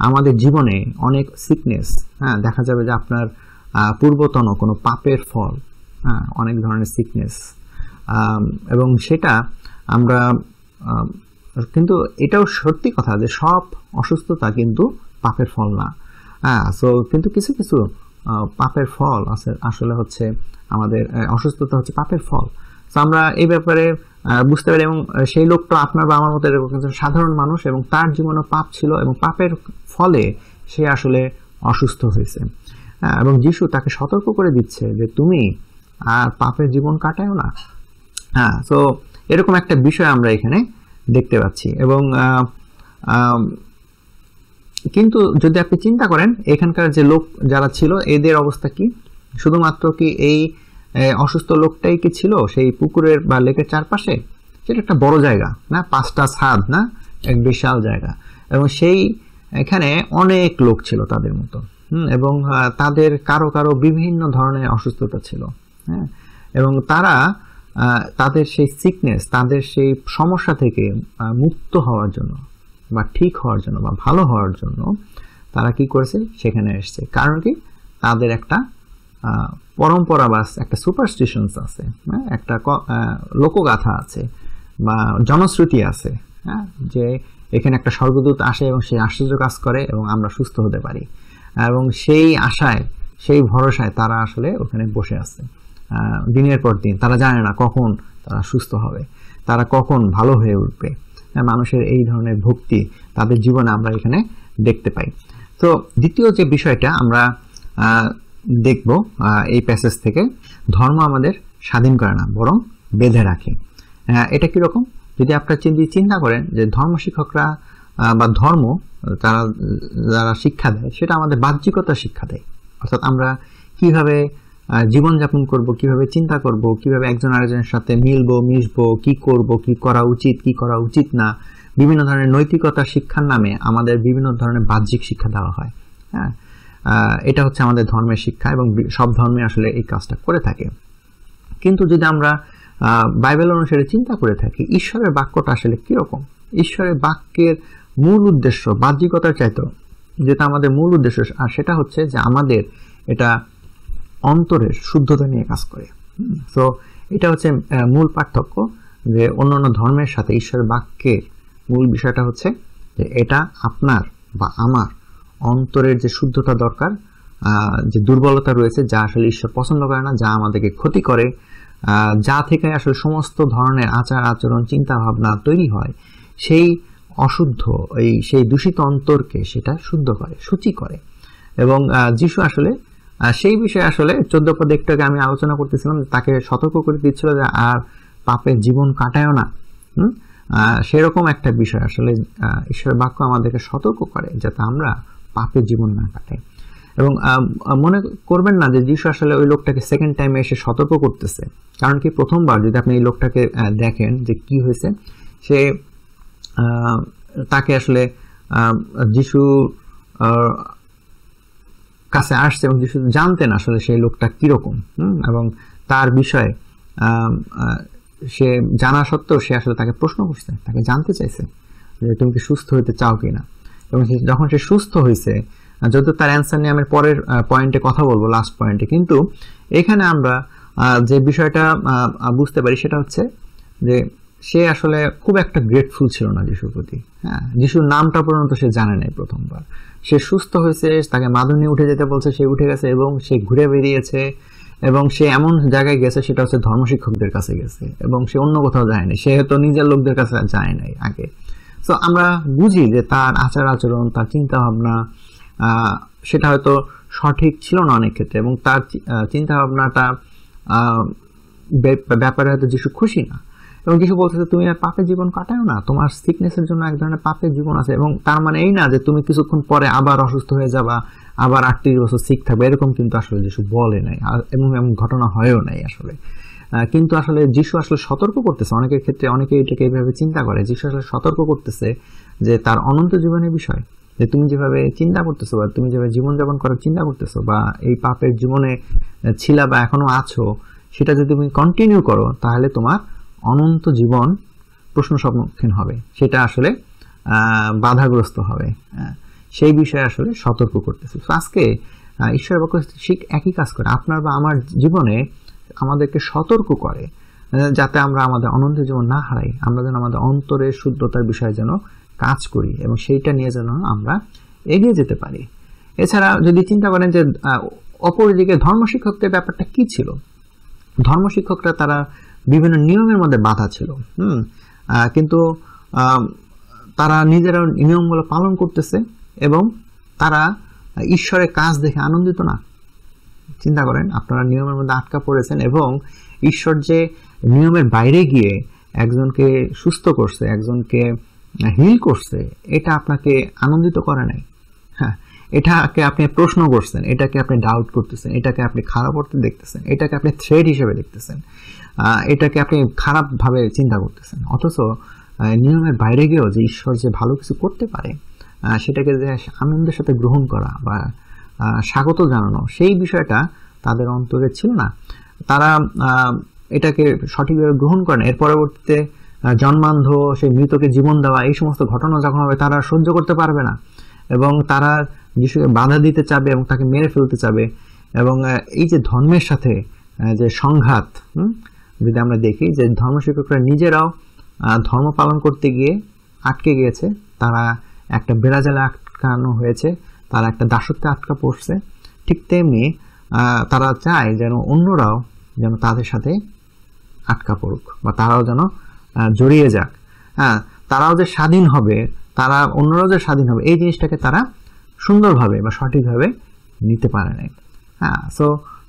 আমাদের জীবনে অনেক সিকনেস, হ্যাঁ, দেখা যাবে যে আপনার পূর্বতন কোনো পাপের ফল, হ্যাঁ, অনেক ধরনের সিকনেস, এবং সেটা আমরা, কিন্তু এটাও সত্যি কথা যে সব অসুস্থতা কিন্তু পাপের ফল না। হ্যাঁ, সো কিন্তু কিছু কিছু পাপের ফল আছে, আসলে হচ্ছে আমাদের অসুস্থতা হচ্ছে পাপের ফল। তো আমরা এই ব্যাপারে বুঝতে পারি, এবং সেই লোকটা আপনার বা আমার মতো এরকম সাধারণ মানুষ, এবং তার জীবনে পাপ ছিল এবং পাপের ফলে সে আসলে অসুস্থ হয়েছে। এবং যিশু তাকে সতর্ক করে দিচ্ছে যে তুমি আর পাপের জীবন কাটাও না। হ্যাঁ, তো এরকম একটা বিষয় আমরা এখানে দেখতে পাচ্ছি। এবং কিন্তু যদি আপনি চিন্তা করেন এখানকার যে লোক যারা ছিল এদের অবস্থা কি? শুধুমাত্র কি এই অসুস্থ লোকটাই কি ছিল সেই পুকুরের বা লেকের চারপাশে? সেটা একটা বড় জায়গা না, 5টা ছাদ না, এক বিশাল জায়গা, এবং সেই এখানে অনেক লোক ছিল তাদের মতো, এবং তাদের কারো কারো বিভিন্ন ধরনের অসুস্থতা ছিল। হ্যাঁ, এবং তারা তাদের সেই সিকনেস, তাদের সেই সমস্যা থেকে মুক্ত হওয়ার জন্য বা ঠিক হওয়ার জন্য বা ভালো হওয়ার জন্য তারা কি করেছে? সেখানে এসছে। কারণ কি? তাদের একটা পরম্পরা বা একটা সুপারস্টিশনস আছে, একটা লোকগাথা আছে বা জনশ্রুতি আছে, হ্যাঁ, যে এখানে একটা স্বর্গদূত আসে এবং সেই আশ্চর্য কাজ করে এবং আমরা সুস্থ হতে পারি, এবং সেই আশায়, সেই ভরসায় তারা আসলে ওখানে বসে আছে দিনের পর দিন। তারা জানে না কখন তারা সুস্থ হবে, তারা কখন ভালো হয়ে উঠবে। মানুষের এই ধরনের ভক্তি তাদের জীবনে আমরা এখানে দেখতে পাই। তো দ্বিতীয় যে বিষয়টা আমরা দেখব এই প্যাসেজ থেকে, ধর্ম আমাদের স্বাধীন করে না বরং বেঁধে রাখে। এটা কিরকম? যদি আপনারা চিন্তা করেন যে ধর্ম শিক্ষকরা বা ধর্ম যারা শিক্ষা দেয় সেটা আমাদের বাহ্যিকতা শিক্ষা দেয়, অর্থাৎ আমরা কিভাবে জীবনযাপন করব, কিভাবে চিন্তা করব, কিভাবে একজন আরেকজনের সাথে মিলবো, মিশবো, কি করব, কি করা উচিত, কি করা উচিত না, বিভিন্ন ধরনের নৈতিকতা শিক্ষার নামে আমাদের বিভিন্ন ধরনের বাহ্যিক শিক্ষা দেওয়া হয়। হ্যাঁ, এটা হচ্ছে আমাদের ধর্মের শিক্ষা, এবং সব ধর্মে আসলে এই কাজটা করে থাকে। কিন্তু যদি আমরা বাইবেল অনুসারে চিন্তা করে থাকি, ঈশ্বরের বাক্যটা আসলে কিরকম? ঈশ্বরের বাক্যের মূল উদ্দেশ্য বাহ্যিকতার চাইতেও যেটা আমাদের মূল উদ্দেশ্য, আর সেটা হচ্ছে যে আমাদের এটা অন্তরের শুদ্ধতা নিয়ে কাজ করে। তো এটা হচ্ছে মূল পার্থক্য, যে অন্যান্য ধর্মের সাথে ঈশ্বরের বাক্যের মূল বিষয়টা হচ্ছে যে এটা আপনার বা আমার অন্তরের যে শুদ্ধতা দরকার, যে দুর্বলতা রয়েছে যা আসলে ঈশ্বর পছন্দ করে না, যা আমাদেরকে ক্ষতি করে, যা থেকে আসলে সমস্ত ধরনের আচার আচরণ চিন্তা ভাবনা তৈরি হয়, সেই অশুদ্ধ সেই দূষিত অন্তরকে সেটা শুদ্ধ করে, শুচি করে। এবং যিশু আসলে সেই বিষয়ে আসলে 14 পদ একটু আগে আমি আলোচনা করতেছিলাম, তাকে সতর্ক করে দিচ্ছিল যে আর পাপের জীবন কাটায়ও না। সেরকম একটা বিষয় আসলে ঈশ্বরের বাক্য আমাদেরকে সতর্ক করে যাতে আমরা পাপের জীবন না কাটাই। এবং মনে করবেন না যে যিশু আসলে ওই লোকটাকে সেকেন্ড টাইমে এসে সতর্ক করতেছে, কারণ কি প্রথমবার যদি আপনি এই লোকটাকে দেখেন যে কি হয়েছে, সে তাকে আসলে যিশু কাছে আসছে এবং যিশু জানতেন আসলে সেই লোকটা কিরকম, এবং তার বিষয়ে সে জানা সত্ত্বেও সে আসলে তাকে প্রশ্ন করছে, তাকে জানতে চাইছে যে তুমি কি সুস্থ হইতে চাও কিনা। এবং যখন সে সুস্থ হয়েছে, যদিও তার অ্যান্সার নিয়ে আমি পরের পয়েন্টে কথা বলবো, লাস্ট পয়েন্টে, কিন্তু এখানে আমরা যে বিষয়টা বুঝতে পারি সেটা হচ্ছে যে সে আসলে খুব একটা গ্রেটফুল ছিল না যিশুর প্রতি। হ্যাঁ, যিশুর নামটা পর্যন্ত সে জানে নাই প্রথমবার। সে সুস্থ হয়েছে, তাকে মাদুর নিয়ে উঠে যেতে বলছে, সে উঠে গেছে এবং সে ঘুরে বেরিয়েছে, এবং সে এমন জায়গায় গেছে সেটা হচ্ছে ধর্মশিক্ষকদের কাছে গেছে, এবং সে অন্য কোথাও যায়নি, সে হয়তো নিজের লোকদের কাছে যায় নাই আগে। তো আমরা বুঝি যে তার আচার আচরণ, তার চিন্তা ভাবনা সেটা হয়তো সঠিক ছিল না অনেক ক্ষেত্রে, এবং তার চিন্তা ভাবনাটা ব্যাপারে হয়তো যিশু খুশি না। এবং যিশু বলতেছে তুমি আর পাপের জীবন কাটাও না, তোমার সিকনেসের জন্য এক ধরনের পাপের জীবন আছে, এবং তার মানে এই না যে তুমি কিছুক্ষণ পরে আবার অসুস্থ হয়ে যাবা, আবার 38 বছর সিক থাকবে, এরকম কিন্তু আসলে যিশু বলে নাই, এবং এমন ঘটনা হয়েও নাই আসলে। কিন্তু আসলে যিশু আসলে সতর্ক করতেছে, অনেকের ক্ষেত্রে অনেকে এটাকে এইভাবে চিন্তা করে, যিশু আসলে সতর্ক করতেছে যে তার অনন্ত জীবনের বিষয়, যে তুমি যেভাবে চিন্তা করতেছো বা তুমি যেভাবে জীবনযাপন করার চিন্তা করতেছো বা এই পাপের জীবনে ছিলা বা এখনো আছো, সেটা যদি তুমি কন্টিনিউ করো তাহলে তোমার অনন্ত জীবন প্রশ্ন সম্মুখীন হবে, সেটা আসলে বাধাগ্রস্ত হবে। সেই বিষয়ে আসলে সতর্ক করতেছে। আজকে ঈশ্বরের বাক্য ঠিক একই কাজ করে আপনার বা আমার জীবনে, আমাদেরকে সতর্ক করে যাতে আমরা আমাদের অনন্ত জীবন না হারাই, আমরা যেন আমাদের অন্তরের শুদ্ধতার বিষয়ে যেন কাজ করি এবং সেইটা নিয়ে যেন আমরা এগিয়ে যেতে পারি। এছাড়া যদি চিন্তা করেন যে অপরদিকে ধর্মশিক্ষকদের ব্যাপারটা কি ছিল, ধর্মশিক্ষকরা তারা বিভিন্ন নিয়মের মধ্যে বাধা ছিল, কিন্তু তারা নিজেরা নিয়মগুলো পালন করতেছে এবং তারা ঈশ্বরের কাজ দেখে আনন্দিত না। চিন্তা করেন, আপনারা নিয়মের মধ্যে আটকা পড়েছেন এবং ঈশ্বর যে নিয়মের বাইরে গিয়ে একজনকে সুস্থ করছে, একজনকে হিল করছে, এটা আপনাকে আনন্দিত করে নাই। হ্যাঁ, এটাকে আপনি প্রশ্ন করছেন, এটাকে আপনি ডাউট করতেছেন, এটাকে আপনি খারাপ অর্থে দেখতেছেন, এটাকে আপনি থ্রেড হিসেবে দেখতেছেন, এটাকে আপনি খারাপভাবে চিন্তা করতেছেন। অথচ নিয়মের বাইরে গিয়েও যে ঈশ্বর যে ভালো কিছু করতে পারে সেটাকে যে আনন্দের সাথে গ্রহণ করা বা স্বাগত জানানো, সেই বিষয়টা তাদের অন্তরে ছিল না। তারা এটাকে সঠিকভাবে গ্রহণ করে না। এর পরবর্তীতে জন্মান্ধ, সেই মৃতকে জীবন দেওয়া, এই সমস্ত ঘটনা যখন হবে তারা সহ্য করতে পারবে না এবং তারা যিশুকে বাধা দিতে চাবে এবং তাকে মেরে ফেলতে চাবে। এবং এই যে ধর্মের সাথে যে সংঘাত, যদি আমরা দেখি যে ধর্মশিক্ষকরা নিজেরাও ধর্ম পালন করতে গিয়ে আটকে গিয়েছে, তারা একটা বেড়াজালে আটকানো হয়েছে, তারা একটা দাসত্বে আটকা পড়ছে, ঠিক তেমনি তারা চায় যেন অন্যরাও যেন তাদের সাথে আটকা পড়ুক বা তারাও যেন জড়িয়ে যাক। হ্যাঁ, তারাও যে স্বাধীন হবে, তারা অন্যরাও যে স্বাধীন হবে, এই জিনিসটাকে তারা সুন্দরভাবে বা সঠিকভাবে নিতে পারে নাই। হ্যাঁ, সো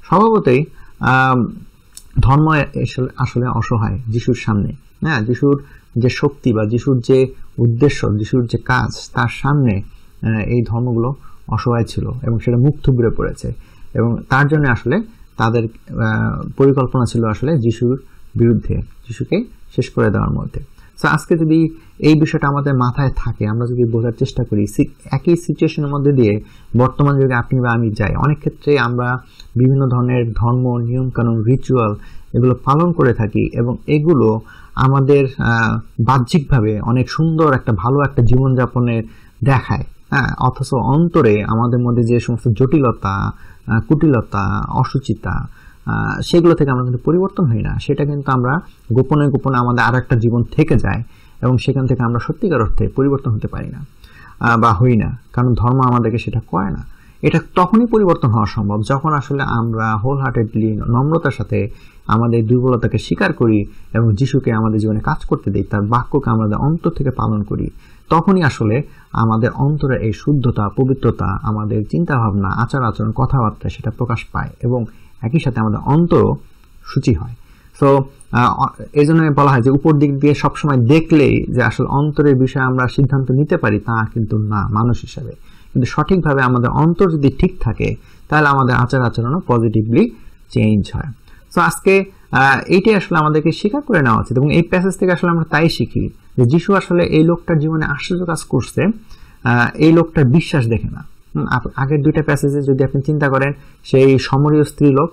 স্বভাবতই ধর্ম আসলে অসহায় যিশুর সামনে। হ্যাঁ, যিশুর যে শক্তি বা যিশুর যে উদ্দেশ্য, যিশুর যে কাজ, তার সামনে এই ধর্মগুলো অসহায় ছিল এবং সেটা মুখ থুবড়ে পড়েছে। এবং তার জন্য আসলে তাদের পরিকল্পনা ছিল আসলে যিশুর বিরুদ্ধে, যিশুকে শেষ করে দেওয়ার মধ্যে। সো আজকে যদি এই বিষয়টা আমাদের মাথায় থাকে, আমরা যদি বোঝার চেষ্টা করি, একই সিচুয়েশনের মধ্যে দিয়ে বর্তমান যুগে আপনি বা আমি যাই, অনেক ক্ষেত্রে আমরা বিভিন্ন ধরনের ধর্ম, নিয়মকানুন, রিচুয়াল এগুলো পালন করে থাকি এবং এগুলো আমাদের বাহ্যিকভাবে অনেক সুন্দর একটা ভালো একটা জীবনযাপনের দেখায়। হ্যাঁ, অথচ অন্তরে আমাদের মধ্যে যে সমস্ত জটিলতা, কুটিলতা, অসুচিতা, সেগুলো থেকে আমরা কিন্তু পরিবর্তন হই না। সেটা কিন্তু আমরা গোপনে গোপনে আমাদের আর একটা জীবন থেকে যায় এবং সেখান থেকে আমরা সত্যিকার অর্থে পরিবর্তন হতে পারি না বা হই না, কারণ ধর্ম আমাদেরকে সেটা করে না। এটা তখনই পরিবর্তন হওয়া সম্ভব যখন আসলে আমরা হোল হার্টেডলি, নম্রতার সাথে আমাদের দুর্বলতাকে স্বীকার করি এবং যিশুকে আমাদের জীবনে কাজ করতে দিই, তার বাক্যকে আমাদের অন্তর থেকে পালন করি। তখনই আসলে আমাদের অন্তরে এই শুদ্ধতা, পবিত্রতা, আমাদের চিন্তাভাবনা, আচার আচরণ, কথাবার্তা সেটা প্রকাশ পায় এবং একই সাথে আমাদের অন্তরও শুচি হয়। সো এই জন্য বলা হয় যে উপর দিক দিয়ে সবসময় দেখলেই যে আসলে অন্তরের বিষয়ে আমরা সিদ্ধান্ত নিতে পারি তা কিন্তু না মানুষ হিসাবে। কিন্তু সঠিকভাবে আমাদের অন্তর যদি ঠিক থাকে তাহলে আমাদের আচার আচরণও পজিটিভলি চেঞ্জ হয়। সো আজকে এইটাই আসলে আমাদেরকে স্বীকার করে নেওয়া উচিত, এবং এই প্যাসেজ থেকে আসলে আমরা তাই শিখি যে যিশু আসলে এই লোকটার জীবনে আশ্চর্য কাজ করছে, এই লোকটার বিশ্বাস দেখে না। আগের দুইটা প্যাসেজে যদি আপনি চিন্তা করেন, সেই সমরীয় স্ত্রী লোক,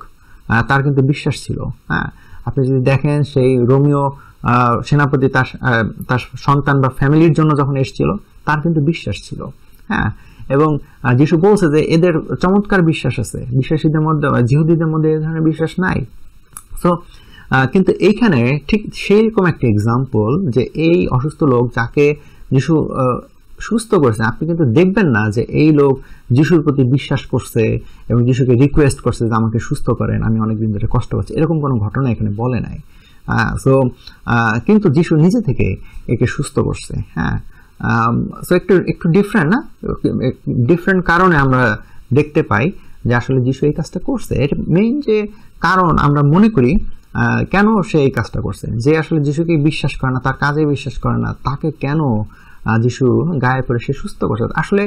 তার কিন্তু বিশ্বাস ছিল। হ্যাঁ, আপনি যদি দেখেন সেই রোমিও সেনাপতি তার সন্তান বা ফ্যামিলির জন্য যখন এসেছিল, তার কিন্তু বিশ্বাস ছিল। হ্যাঁ, এবং যিশু বলছে যে এদের চমৎকার বিশ্বাস আছে, বিশ্বাসীদের মধ্যে, জিহুদীদের মধ্যে এই ধরনের বিশ্বাস নাই। সো কিন্তু এইখানে ঠিক সেই রকম একটা এক্সাম্পল যে এই অসুস্থ লোক যাকে যিশু সুস্থ করেছে, আপনি কিন্তু দেখবেন না যে এই লোক যিশুর প্রতি বিশ্বাস করছে এবং যিশুকে রিকোয়েস্ট করছে যে আমাকে সুস্থ করেন, আমি অনেকদিন ধরে কষ্ট করছি, এরকম কোনো ঘটনা এখানে বলে নাই। সো কিন্তু যিশু নিজে থেকে একে সুস্থ করছে। হ্যাঁ, সো একটু ডিফারেন্ট না, ডিফারেন্ট কারণে আমরা দেখতে পাই যে আসলে যিশু এই কাজটা করছে। এর মেইন যে কারণ আমরা মনে করি কেন সে এই কাজটা করছে, যে আসলে যিশুকে বিশ্বাস করে না, তার কাজে বিশ্বাস করে না, তাকে কেন যিশু গায়ে পড়ে সে সুস্থ করছে। আসলে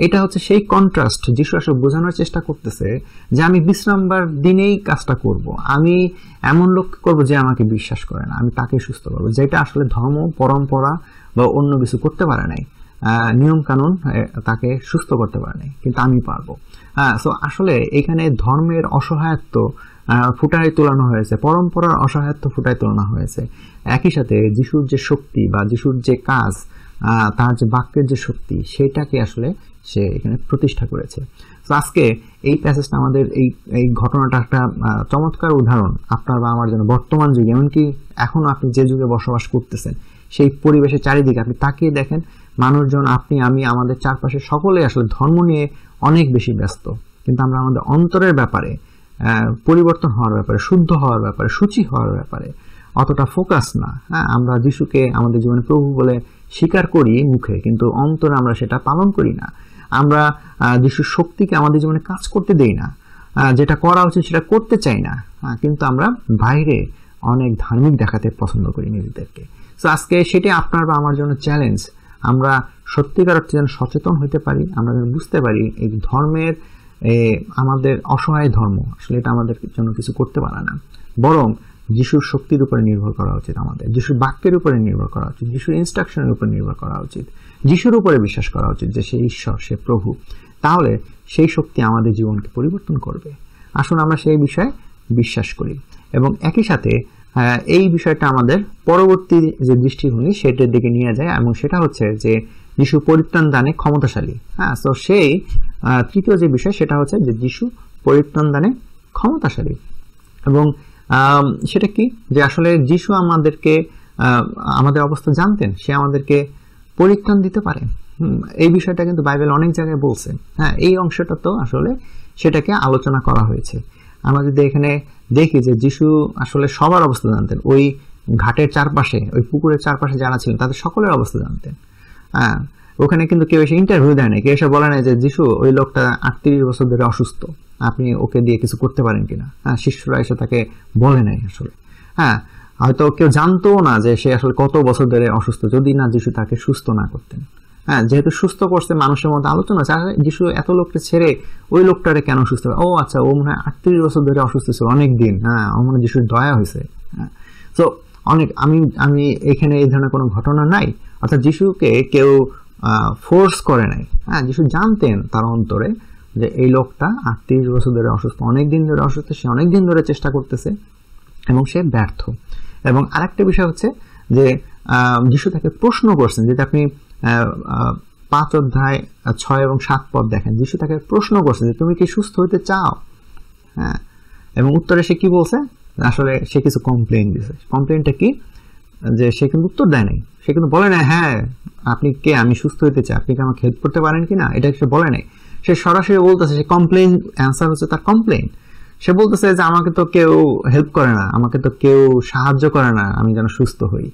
এটা হচ্ছে সেই কন্ট্রাস্ট, যিশু আসলে বোঝানোর চেষ্টা করতেছে যে আমি বিশ্রামবার দিনেই কাজটা করব, আমি এমন লোক করব যে আমাকে বিশ্বাস করে না, আমি তাকে সুস্থ করবো, যেটা আসলে ধর্ম পরম্পরা বা অন্য কিছু করতে পারে নাই, নিয়ম কানুন তাকে সুস্থ করতে পারে নাই, কিন্তু আমি পারবো। সো আসলে এখানে ধর্মের অসহায়ত্ব ফুটায় তোলানো হয়েছে, পরম্পরার অসহায়ত্ব ফুটায় তোলানো হয়েছে, একই সাথে যিশুর যে শক্তি বা যিশুর যে কাজ, তার যে বাক্যের যে শক্তি, সেটাকে আসলে সে এখানে প্রতিষ্ঠা করেছে। তো আজকে এই প্যাসেজটা আমাদের এই ঘটনাটা একটা চমৎকার উদাহরণ আপনার বা আমার জন্য। বর্তমান যুগে, এমনকি এখন আপনি যে যুগে বসবাস করতেছেন, সেই পরিবেশের চারিদিকে আপনি তাকিয়ে দেখেন, মানুষজন, আপনি, আমি, আমাদের চারপাশে সকলে আসলে ধর্ম নিয়ে অনেক বেশি ব্যস্ত, কিন্তু আমরা আমাদের অন্তরের ব্যাপারে, পরিবর্তন হওয়ার ব্যাপারে, শুদ্ধ হওয়ার ব্যাপারে, সূচি হওয়ার ব্যাপারে অতটা ফোকাস না। হ্যাঁ, আমরা যিশুকে আমাদের জীবনে প্রভু বলে স্বীকার করি মুখে, কিন্তু অন্তরে আমরা সেটা পালন করি না। আমরা যিশুর শক্তিকে আমাদের জীবনে কাজ করতে দেই না, যেটা করা উচিত সেটা করতে চাই না, কিন্তু আমরা বাইরে অনেক ধার্মিক দেখাতে পছন্দ করি নিজেদেরকে। তো আজকে সেটাই আপনার বা আমার জন্য চ্যালেঞ্জ। আমরা সত্যিকার অর্থে যেন সচেতন হতে পারি, আমরা যেন বুঝতে পারি এই ধর্মের, আমাদের অসহায় ধর্ম আসলে এটা আমাদের জন্য কিছু করতে পারে না, বরং যিশুর শক্তির উপরে নির্ভর করা উচিত, আমাদের যিশুর বাক্যের উপরে নির্ভর করা উচিত, যিশুর ইনস্ট্রাকশনের উপর নির্ভর করা উচিত, যিশুর উপরে বিশ্বাস করা উচিত যে সে ঈশ্বর, সে প্রভু। তাহলে সেই শক্তি আমাদের জীবনকে পরিবর্তন করবে। আসুন আমরা সেই বিষয়ে বিশ্বাস করি, এবং একই সাথে এই বিষয়টা আমাদের পরবর্তী যে দৃষ্টিভঙ্গি সেটার দিকে নিয়ে যায়, এবং সেটা হচ্ছে যে যিশু পরিত্রাণ দানে ক্ষমতাশালী। হ্যাঁ, তো সেই তৃতীয় যে বিষয় সেটা হচ্ছে যে যিশু পরিত্রাণ দানে ক্ষমতাশালী। এবং সেটা কি, যে আসলে যিশু আমাদেরকে, আমাদের অবস্থা জানতেন, সে আমাদেরকে পরিত্রাণ দিতে পারে। এই বিষয়টা কিন্তু বাইবেল অনেক জায়গায় বলছে। হ্যাঁ, এই অংশটা তো আসলে সেটাকে আলোচনা করা হয়েছে। আমরা যদি এখানে দেখি যে যিশু আসলে সবার অবস্থা জানতেন, ওই ঘাটের চারপাশে, ওই পুকুরের চারপাশে যারা ছিলেন তাদের সকলের অবস্থা জানতেন। হ্যাঁ, ওখানে কিন্তু কেউ এসে ইন্টারভিউ দেয় না, কেউ এসে বলে না যে যিশু ওই লোকটা 38 বছর ধরে অসুস্থ, আপনি ওকে দিয়ে কিছু করতে পারেন কিনা। হ্যাঁ, শিষ্যরা এসে তাকে বলে নাই আসলে। হ্যাঁ, হয়তো কেউ জানতো না যে সে আসলে কত বছর ধরে অসুস্থ, যদি না যিশু তাকে সুস্থ না করতেন। হ্যাঁ, যেহেতু সুস্থ করছে, মানুষের মধ্যে আলোচনা আছে, যিশু এত লোককে ছেড়ে ওই লোকটারে কেন সুস্থ, ও আচ্ছা, ও মনে হয় 38 বছর ধরে অসুস্থ ছিল অনেক দিন। হ্যাঁ, আমার মনে হয় যিশুর দয়া হয়েছে। হ্যাঁ, তো অনেক, আমি এখানে এই ধরনের কোনো ঘটনা নাই, অর্থাৎ যিশুকে কেউ ফোর্স করে নাই। হ্যাঁ, যিশু জানতেন তার অন্তরে যে এই লোকটা 38 বছর ধরে অসুস্থ, অনেকদিন ধরে অসুস্থ, সে অনেকদিন ধরে চেষ্টা করতেছে এবং সে ব্যর্থ। এবং আরেকটা বিষয় হচ্ছে যে যিশু তাকে প্রশ্ন করছেন, যেটা আপনি 5 অধ্যায় 6 এবং 7 পদ দেখেন, যিশু তাকে প্রশ্ন করছে যে তুমি কি সুস্থ হতে চাও। হ্যাঁ, এবং উত্তরে সে কি বলছে, আসলে সে কিছু কমপ্লেইন দিয়েছে। কমপ্লেইনটা কি, যে সে কিন্তু উত্তর দেয় নাই, সে কিন্তু বলে না হ্যাঁ আপনি কে, আমি সুস্থ হতে চাই, আপনি কি আমাকে হেল্প করতে পারেন কিনা, এটা সে বলে নাই। সে সরাসরি বলতেছে, সে কমপ্লেইন, অ্যান্সার হচ্ছে তার কমপ্লেইন। সে বলতেছে যে আমাকে তো কেউ হেল্প করে না, আমাকে তো কেউ সাহায্য করে না আমি যেন সুস্থ হই,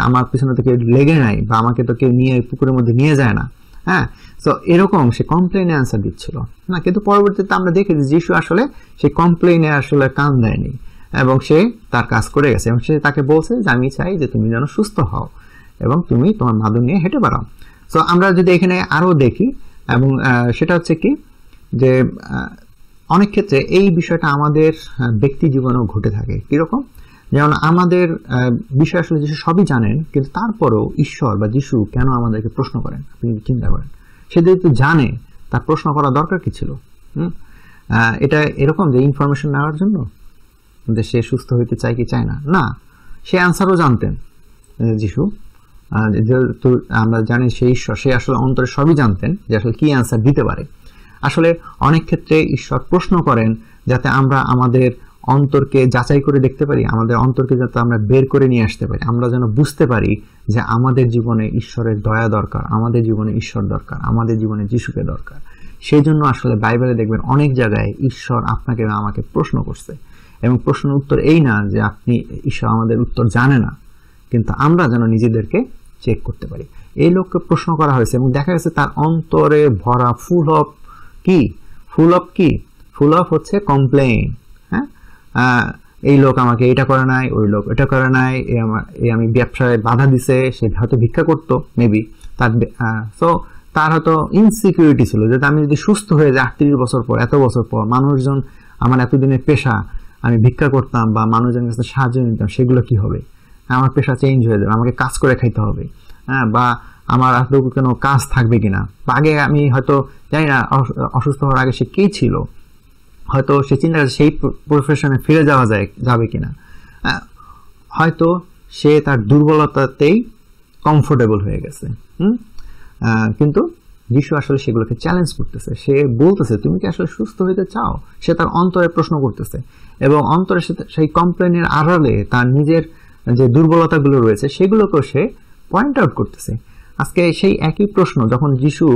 আমার পিছনে তো কেউ লেগে নাই, বা আমাকে তো কেউ নিয়ে পুকুরের মধ্যে নিয়ে যায় না। হ্যাঁ, তো এরকম সে কমপ্লেইনে অ্যান্সার দিচ্ছিল না। কিন্তু পরবর্তীতে আমরা দেখি যে যিশু আসলে সেই কমপ্লেইনে আসলে কান দেয়নি, এবং সে তার কাজ করে গেছে এবং সে তাকে বলছে যে আমি চাই যে তুমি যেন সুস্থ হও এবং তুমি তোমার মাদুর নিয়ে হেঁটে বেড়াও। সো আমরা যদি এখানে আরো দেখি এবং সেটা হচ্ছে কি যে অনেক ক্ষেত্রে এই বিষয়টা আমাদের ব্যক্তি জীবনেও ঘটে থাকে। কিরকম? যেমন আমাদের বিষয় আসলে যিশু সবই জানেন, কিন্তু তারপরেও ঈশ্বর বা যিশু কেন আমাদেরকে প্রশ্ন করেন? আপনি চিন্তা করেন, সে যেহেতু জানে তার প্রশ্ন করা দরকার কি ছিল? এটা এরকম যে ইনফরমেশন নেওয়ার জন্য যে সে সুস্থ হইতে চায় কি চায় না, না, সে অ্যান্সারও জানতেন যিশু। যেহেতু আমরা জানি সে ঈশ্বর, সে আসলে অন্তরে সবই জানতেন যে আসলে কি অ্যান্সার দিতে পারে। আসলে অনেক ক্ষেত্রে ঈশ্বর প্রশ্ন করেন যাতে আমরা আমাদের অন্তরকে যাচাই করে দেখতে পারি, আমাদের অন্তরকে যাতে আমরা বের করে নিয়ে আসতে পারি, আমরা যেন বুঝতে পারি যে আমাদের জীবনে ঈশ্বরের দয়া দরকার, আমাদের জীবনে ঈশ্বর দরকার, আমাদের জীবনে যিশুকে দরকার। সেই জন্য আসলে বাইবেলে দেখবেন অনেক জায়গায় ঈশ্বর আপনাকে বা আমাকে প্রশ্ন করছে, এবং প্রশ্নের উত্তর এই না যে আপনি ঈশ্বর আমাদের উত্তর জানে না, কিন্তু আমরা যেন নিজেদেরকে চেক করতে পারি। এই লোককে প্রশ্ন করা হয়েছে এবং দেখা গেছে তার অন্তরে ভরা ফুল অফ হচ্ছে কমপ্লেইন। হ্যাঁ, এই লোক আমাকে এটা করে নাই, ওই লোক এটা করে নাই, আমি ব্যবসায় বাধা দিছে, সে হয়তো ভিক্ষা করতো মেবি তার হয়তো ইনসিকিউরিটি ছিল যে আমি যদি সুস্থ হয়ে যাই 38 বছর পর, এত বছর পর, মানুষজন আমার এতদিনের পেশা আমি ভিক্ষা করতাম বা মানুষজনের কাছে সাহায্য নিতাম, সেগুলো কি হবে? আমার পেশা চেঞ্জ হয়ে যাবে, আমাকে কাজ করে খাইতে হবে, হ্যাঁ, বা আমার এতটুকু কোনো কাজ থাকবে কিনা, বা আগে আমি হয়তো জানি না অসুস্থ হওয়ার আগে সে কে ছিল, হয়তো সে চিন্তা করে সেই প্রফেশনে ফিরে যাবে কিনা, হয়তো সে তার দুর্বলতাতেই কমফোর্টেবল হয়ে গেছে। কিন্তু যিশু আসলে সেগুলোকে চ্যালেঞ্জ করতেছে, সে বলতেছে তুমি কি আসলে সুস্থ হইতে চাও? সে তার অন্তরে প্রশ্ন করতেছে এবং অন্তরে সেই কমপ্লেনের আড়ালে তার নিজের যে দুর্বলতাগুলো রয়েছে সেগুলোকেও সে পয়েন্ট আউট করতেছে। আজকে সেই একই প্রশ্ন যখন যিশু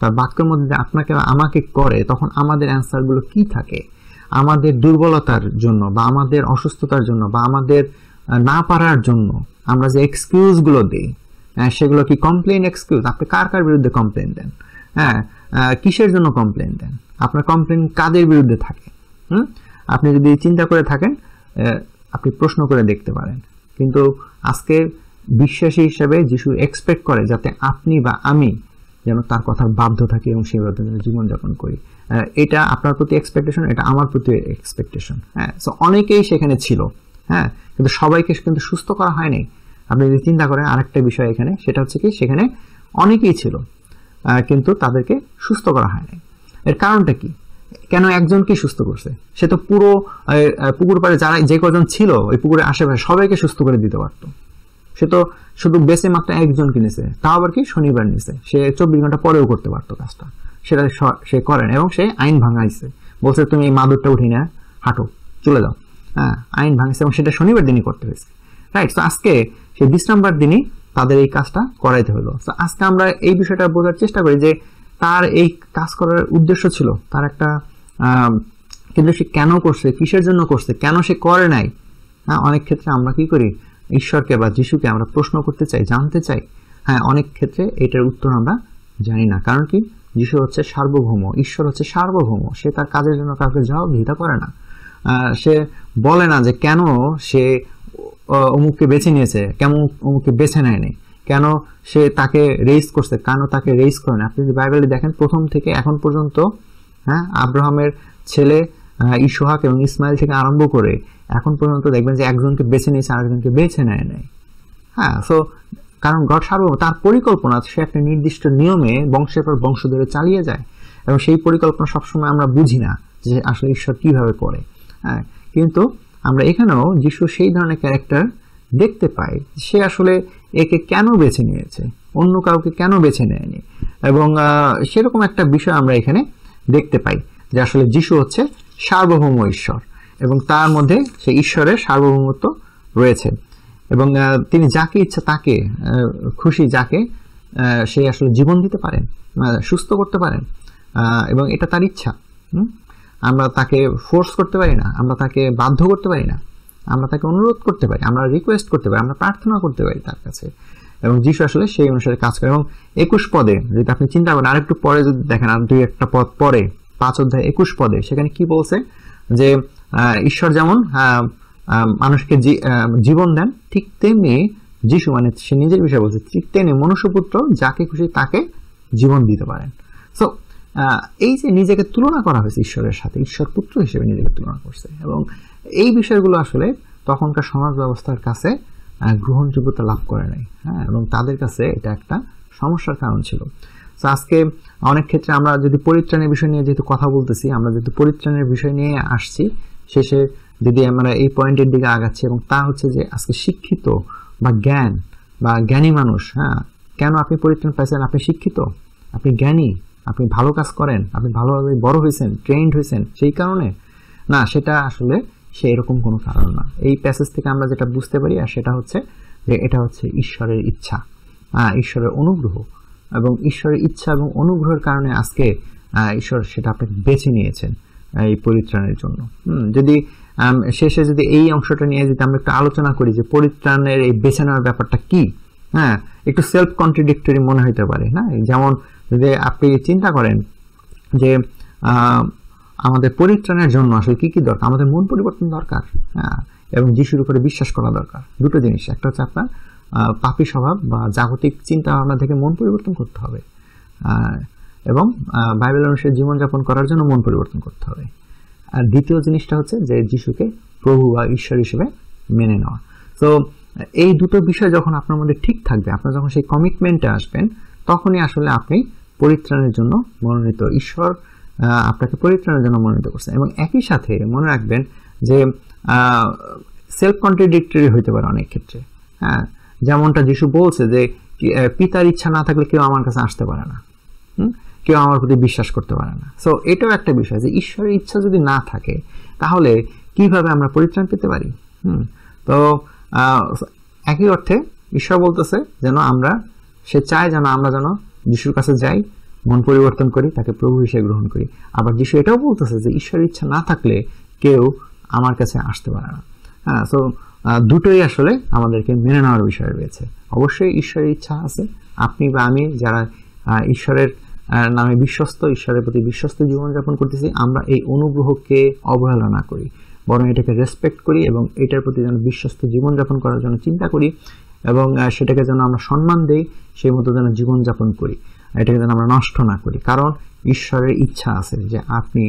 তার বাক্যের মধ্যে আপনাকে আমাকে করে, তখন আমাদের অ্যান্সারগুলো কি থাকে? আমাদের দুর্বলতার জন্য বা আমাদের অসুস্থতার জন্য বা আমাদের না পারার জন্য আমরা যে এক্সকিউজগুলো দিই, সেগুলো কি কমপ্লেন এক্সকিউজ? আপনি কার কার বিরুদ্ধে কমপ্লেন দেন? হ্যাঁ, কিসের জন্য কমপ্লেন দেন? আপনার কমপ্লেন কাদের বিরুদ্ধে থাকে? আপনি যদি চিন্তা করে থাকেন, আপনি প্রশ্ন করে দেখতে পারেন। কিন্তু আজকে বিশ্বাসী হিসেবে যিশু এক্সপেক্ট করে যাতে আপনি বা আমি যেন তার কথার বাধ্য থাকি এবং সেইভাবে জীবনযাপন করি। এটা আপনার প্রতি এক্সপেকটেশন, এটা আমার প্রতি এক্সপেকটেশন। হ্যাঁ, সো অনেকেই সেখানে ছিল, হ্যাঁ, কিন্তু সবাইকে কিন্তু সুস্থ করা হয়নি। আপনি যদি চিন্তা করেন আরেকটা বিষয় এখানে, সেটা হচ্ছে কি সেখানে অনেকেই ছিল কিন্তু তাদেরকে সুস্থ করা হয়নি। এর কারণটা কি? কেন একজনকে সুস্থ করছে? সে তো পুরো পুকুর পাড়ে যারা যে কজন ছিল ওই পুকুরের আশেপাশে সবাইকে সুস্থ করে দিতে পারতো। সে তো শুধু বেঁচে মাত্র একজনকে নিছে, তাও আবার কি শনিবার নিছে। সে 24 ঘন্টা পরেও করতে পারতো কাজটা, সেটা সে করেন এবং সে আইন ভাঙাইছে, বলছে তুমি এই মাদুরটা উঠি না, হাঁটো, চলে যাও। হ্যাঁ, আইন ভাঙছে এবং সেটা শনিবার দিনই করতে হয়েছে, রাইট? তো আজকে সেই বিশ্রামবার দিনই তাদের এই কাজটা করাইতে হলো। তো আজকে আমরা এই বিষয়টা বোঝার চেষ্টা করি যে তার এই কাজ করার উদ্দেশ্য ছিল, তার একটা কিন্তু সে কেন করছে, কিসের জন্য করছে, কেন সে করে নাই। হ্যাঁ, অনেক ক্ষেত্রে আমরা কি করি, ঈশ্বরকে বা যিশুকে আমরা প্রশ্ন করতে চাই, জানতে চাই। হ্যাঁ, অনেক ক্ষেত্রে এটার উত্তর আমরা জানি না। কারণ কি? যিশু হচ্ছে সার্বভৌম, ঈশ্বর হচ্ছে সার্বভৌম, সে তার কাজের জন্য কাউকে জবাবদিহিতা করে না। সে বলে না যে কেন সে অমুককে বেছে নিয়েছে, কেন অমুককে বেছে নেয়নি, কেন সে তাকে রেইজ করছে, কেন তাকে রেইজ করে না। আপনি যদি বাইবেলে দেখেন প্রথম থেকে এখন পর্যন্ত, হ্যাঁ, আব্রাহামের ছেলে ইসহাক এবং ইসমাইল থেকে আরম্ভ করে এখন পর্যন্ত দেখবেন যে একজনকে বেছে নিয়েছে, আরেকজনকে বেছে নেয় নাই। হ্যাঁ, সো কারণ গড সার্বভৌম, তার পরিকল্পনা সে একটা নির্দিষ্ট নিয়মে বংশের পর বংশ ধরে চালিয়ে যায় এবং সেই পরিকল্পনা সবসময় আমরা বুঝি না যে আসলে ঈশ্বর কিভাবে করে। হ্যাঁ, কিন্তু আমরা এখানেও যিশু সেই ধরনের ক্যারেক্টার দেখতে পাই, সে আসলে একে কেন বেছে নিয়েছে, অন্য কাউকে কেন বেছে নেয়নি। এবং সেরকম একটা বিষয় আমরা এখানে দেখতে পাই যে আসলে যিশু হচ্ছে সার্বভৌম ঈশ্বর এবং তার মধ্যে সেই ঈশ্বরের সার্বভৌমত্ব রয়েছে এবং তিনি যাকে ইচ্ছা তাকে খুশি যাকে সে আসলে জীবন দিতে পারেন, সুস্থ করতে পারেন এবং এটা তার ইচ্ছা। আমরা তাকে ফোর্স করতে পারি না, আমরা তাকে বাধ্য করতে পারি না, আমরা তাকে অনুরোধ করতে পারি, আমরা রিকোয়েস্ট করতে পারি, আমরা প্রার্থনা করতে পারি তার কাছে। এবং যিশু আসলে সেই অনুসারে কাজ করে। এবং 21 পদে যদি আপনি চিন্তা করেন, আরেকটু পরে যদি দেখেন, আর 2-1 পদ পরে 5 অধ্যায় 21 পদে সেখানে কি বলছে যে ঈশ্বর যেমন মানুষকে জীবন দেন, ঠিক তেমনি যিশু, মানে সে নিজের বিষয় বলছে, ঠিক তেমনি মনুষ্যপুত্র যাকে খুশি তাকে জীবন দিতে পারেন। সো এই যে নিজেকে তুলনা করা হয়েছে ঈশ্বরের সাথে, ঈশ্বর পুত্র হিসেবে নিজেকে তুলনা করছে, এবং এই বিষয়গুলো আসলে তখনকার সমাজ ব্যবস্থার কাছে গ্রহণযোগ্যতা লাভ করে নাই, হ্যাঁ, এবং তাদের কাছে এটা একটা সমস্যার কারণ ছিল। তো আজকে অনেক ক্ষেত্রে আমরা যদি পরিত্রাণের বিষয় নিয়ে যেহেতু কথা বলতেছি, আমরা যেহেতু পরিত্রাণের বিষয় নিয়ে আসছি, শেষে যদি আমরা এই পয়েন্টের দিকে আগাচ্ছি, এবং তা হচ্ছে যে আজকে শিক্ষিত বা জ্ঞান বা জ্ঞানী মানুষ, হ্যাঁ, কেন আপনি পরিত্রাণ পাইছেন? আপনি শিক্ষিত, আপনি জ্ঞানী, আপনি ভালো কাজ করেন, আপনি ভালোভাবে বড় হয়েছেন, ট্রেন্ড হয়েছেন, সেই কারণে না, সেটা আসলে সেই রকম কোনো কারণ না। এই প্যাসেজ থেকে আমরা যেটা বুঝতে পারি, আর সেটা হচ্ছে যে এটা হচ্ছে ঈশ্বরের ইচ্ছা, ঈশ্বরের অনুগ্রহ, এবং ঈশ্বরের ইচ্ছা এবং অনুগ্রহের কারণে আজকে ঈশ্বর সেটা আপনাকে বেছে নিয়েছেন এই পরিত্রাণের জন্য। যদি শেষে যদি এই অংশটা নিয়ে যদি আমরা একটু আলোচনা করি যে পরিত্রাণের এই বেছে নেওয়ার ব্যাপারটা কি, হ্যাঁ, একটু সেলফ কন্ট্রাডিক্টরি মনে হইতে পারে, না? যেমন যদি আপনি চিন্তা করেন যে আমাদের পরিত্রাণের জন্য আসলে কি কি দরকার, আমাদের মন পরিবর্তন দরকার, হ্যাঁ, এবং যিশুর উপরে বিশ্বাস করা দরকার। দুটো জিনিস, একটা হচ্ছে আপনার পাপী স্বভাব বা জাগতিক চিন্তা ভাবনা থেকে মন পরিবর্তন করতে হবে, এবং বাইবেল অনুসারে জীবনযাপন করার জন্য মন পরিবর্তন করতে হবে। আর দ্বিতীয় জিনিসটা হচ্ছে যে যিশুকে প্রভু বা ঈশ্বর হিসেবে মেনে নেওয়া। তো এই দুটো বিষয় যখন আপনার মধ্যে ঠিক থাকবে, আপনার যখন সেই কমিটমেন্টে আসবেন, তখনই আসলে আপনি পরিত্রাণের জন্য মনোনীত, ঈশ্বর আপনাকে পরিত্রাণের জন্য মনোনীত করছেন। এবং একই সাথে মনে রাখবেন যে সেলফ কন্ট্রাডিক্টরি হইতে পারে অনেক ক্ষেত্রে, হ্যাঁ, যেমনটা যিশু বলছে যে পিতার ইচ্ছা না থাকলে কেউ আমার কাছে আসতে পারে না, কেউ আমার প্রতি বিশ্বাস করতে পারে না। সো এটাও একটা বিষয় যে ঈশ্বরের ইচ্ছা যদি না থাকে তাহলে কিভাবে আমরা পরিত্রাণ পেতে পারি? তো একই অর্থে ঈশ্বর বলতেছে যেন আমরা, সে চায় যেন আমরা যেন যিশুর কাছে যাই, মন পরিবর্তন করি, তাকে প্রভু হিসেবে গ্রহণ করি। আবার যিশু এটাও বলতেছে যে ঈশ্বরের ইচ্ছা না থাকলে কেউ আমার কাছে আসতে পারে না। হ্যাঁ, সো দুটোই আসলে আমাদেরকে মেনে নেওয়ার বিষয় রয়েছে। অবশ্যই ঈশ্বরের ইচ্ছা আছে, আপনি বা আমি যারা ঈশ্বরের নামে বিশ্বস্ত, ঈশ্বরের প্রতি বিশ্বস্ত জীবনযাপন করতেছি, আমরা এই অনুগ্রহকে অবহেলা না করি, বরং এটাকে রেসপেক্ট করি এবং এটার প্রতি যেন বিশ্বস্ত জীবনযাপন করার জন্য চিন্তা করি, এবং সেটাকে যেন আমরা সম্মান দেই, সেই মতো যেন জীবনযাপন করি, এটাকে যেন আমরা নষ্ট না করি। কারণ ঈশ্বরের ইচ্ছা আছে যে আপনি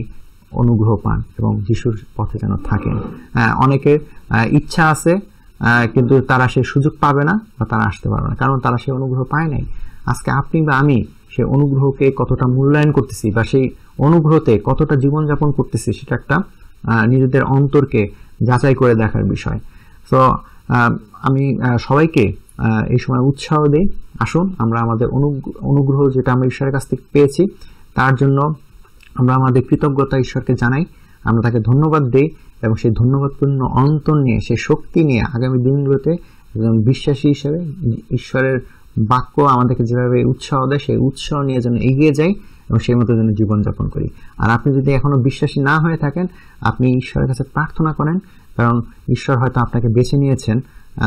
অনুগ্রহ পান এবং যিশুর পথে যেন থাকেন। অনেকের ইচ্ছা আছে কিন্তু তারা সেই সুযোগ পাবে না বা তারা আসতে পারবে না, কারণ তারা সেই অনুগ্রহ পায় নাই। আজকে আপনি বা আমি সেই অনুগ্রহকে কতটা মূল্যায়ন করতেছি বা সেই অনুগ্রহতে কতটা জীবনযাপন করতেছি, সেটা একটা নিজেদের অন্তরকে যাচাই করে দেখার বিষয়। তো আমি সবাইকে এই সময় উৎসাহ দেই, আসুন আমরা আমাদের অনুগ্রহ যেটা আমরা ঈশ্বরের কাছ থেকে পেয়েছি তার জন্য আমরা আমাদের কৃতজ্ঞতা ঈশ্বরকে জানাই, আমরা তাকে ধন্যবাদ দেই, এবং সেই ধন্যবাদপূর্ণ অন্তর নিয়ে, সেই শক্তি নিয়ে আগামী দিনগুলোতে বিশ্বাসী হিসেবে ঈশ্বরের বাক্য আমাদেরকে যেভাবে উৎসাহ দেয় সেই উৎসাহ নিয়ে যেন এগিয়ে যাই এবং সেই মতো যেন জীবনযাপন করি। আর আপনি যদি এখনো বিশ্বাসী না হয়ে থাকেন, আপনি ঈশ্বরের কাছে প্রার্থনা করেন, কারণ ঈশ্বর হয়তো আপনাকে বেছে নিয়েছেন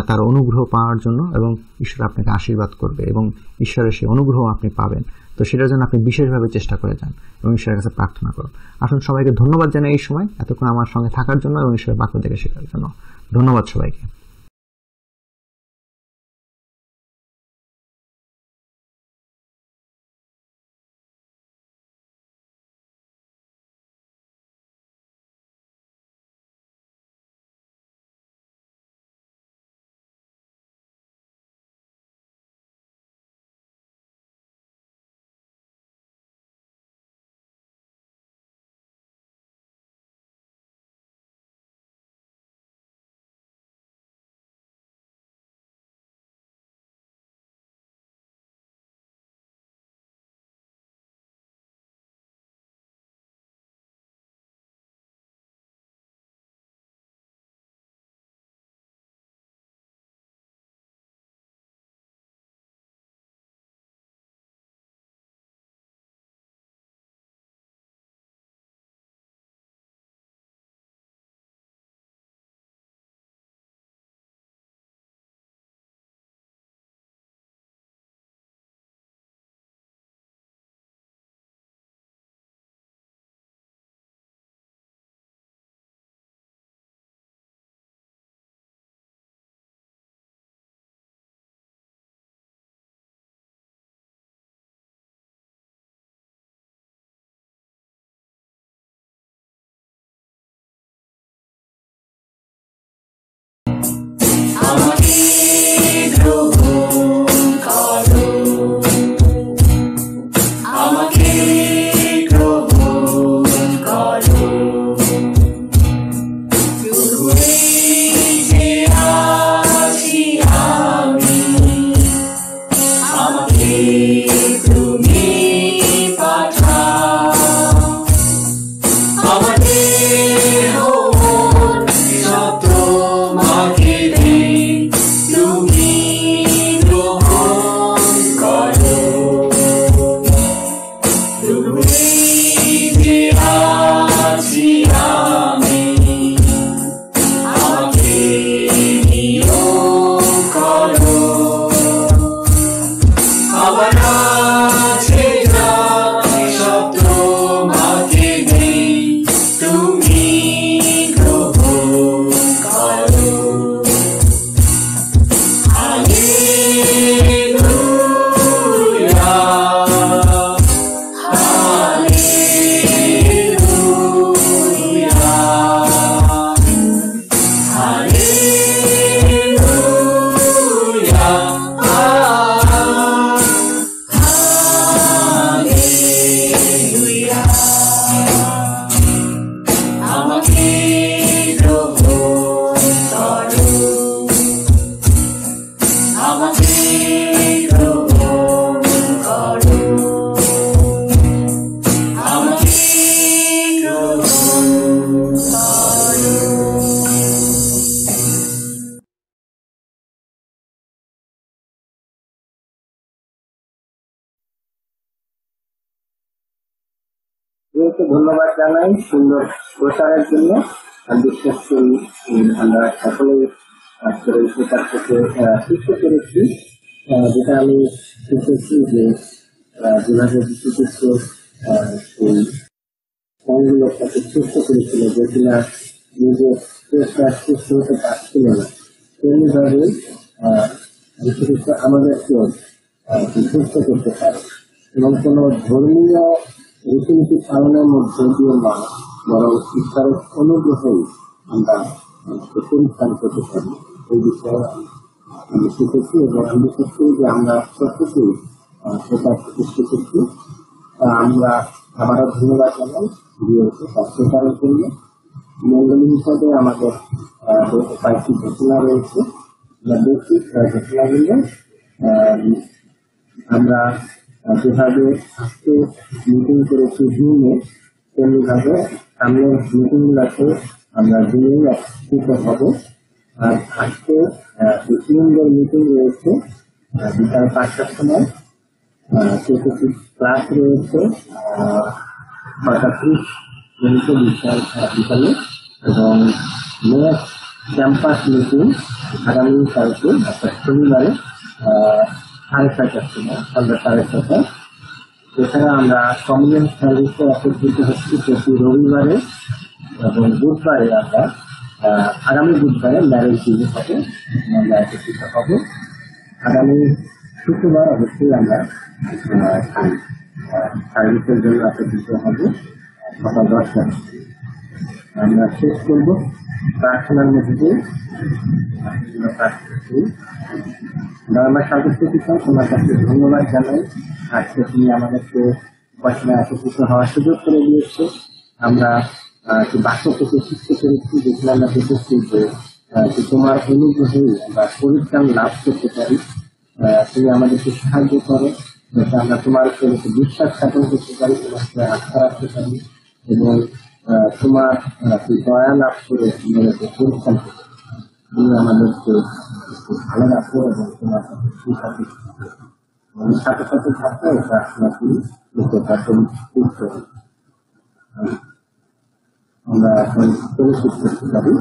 তার অনুগ্রহ পাওয়ার জন্য, এবং ঈশ্বর আপনাকে আশীর্বাদ করবে এবং ঈশ্বরের সেই অনুগ্রহ আপনি পাবেন। তো সেটার জন্য আপনি বিশেষভাবে চেষ্টা করে যান এবং ঈশ্বরের কাছে প্রার্থনা করুন। আসুন সবাইকে ধন্যবাদ জানাই এই সময় এতক্ষণ আমার সঙ্গে থাকার জন্য এবং ঈশ্বরের বাক্য থেকে শেখার জন্য। ধন্যবাদ সবাইকে। সকলকে ধন্যবাদ জানাই সুন্দর প্রচারের জন্য। আমি বিশ্বাস করি আমরা সকলেই আজকের এই প্রচার থেকে শিখতে পেরেছি। যেটা আমি শিখেছি যে যেভাবে বিশ্বযুদ্ধ সেই সংগুলোর সাথে চেষ্টা করেছিল যে কিনা নিজের চেষ্টা সুস্থ হতে পারছিল না, তেমনিভাবে বিশ্বযুদ্ধ আমাদেরকেও সুস্থ করতে পারে এবং কোন ধর্মীয় রীতিনীতি পালনের মধ্যে দিয়ে নয়, বরং ঈশ্বরের অনুগ্রহেই আমরা পরিত্রাণ করতে পারি। এই বিষয়ে আমি শিখেছি এবং আমি বিশ্বাস করি যে আমরা প্রত্যেকেই সেটা শিখেছি। আমরা আবারও ধন্যবাদ জানাই ভিডিওকে প্রচারের জন্য। মন্ডলী হিসাবে আমাদের কয়েকটি ঘোষণা রয়েছে। বেসিক ঘোষণাগুলো আমরা যেভাবে আজকে মিটিং করেছি জুমে, তেমনিভাবে সামনের মিটিংগুলোতে আমরা জুমেই একত্রিত হব। আর আজকে 3 দিনের মিটিং রয়েছে বিকাল 5টার সময়, কিছু ক্লাস রয়েছে 6:30 বিকালে এবং নেক্সট ক্যাম্পাস মিটিং আগামী কালকে অর্থাৎ শনিবারে 6:30টার সময়, সন্ধ্যা 6:30টায়। এছাড়া আমরা কমিউনিটি সার্ভিসে একত্রিত হচ্ছি প্রতি রবিবারে এবং বুধবারে। আমরা আগামী বুধবারে ম্যারেজ ডিউটি হবে, আমরা একত্রিত হব। আগামী শুক্রবার অবশ্যই আমরা সার্ভিসের জন্য একত্রিত হব সকাল 10টায়। আমরা শেষ করব প্রার্থনার মধ্যে দিয়ে। আমার সর্বোচ্চ পিতা তোমার কাছে ধন্যবাদ জানাই, আজকে তুমি আমাদেরকে পয়সা একত্রিত হওয়ার সুযোগ করে দিয়েছো। আমরা বাক্য থেকে শিখতে পেরেছি, যেখানে আমরা দেখেছি যে তোমার অনুগ্রহেই আমরা পরিত্রাণ লাভ করতে পারি। তুমি আমাদেরকে সাহায্য করো যাতে আমরা তোমার উপরে বিশ্বাস স্থাপন করতে পারি, তোমাকে আস্থা রাখতে পারি এবং তোমার দয়া লাভ করে আমাদেরকে পরিত্রাণ করতে পারি। তুমি আমাদেরকে ভালো রাখো এবং তোমার সাথে সুসাথে সাথে সাথে থাকো। এটা আপনাকে আমরা এখন পরিচিত করতে পারি।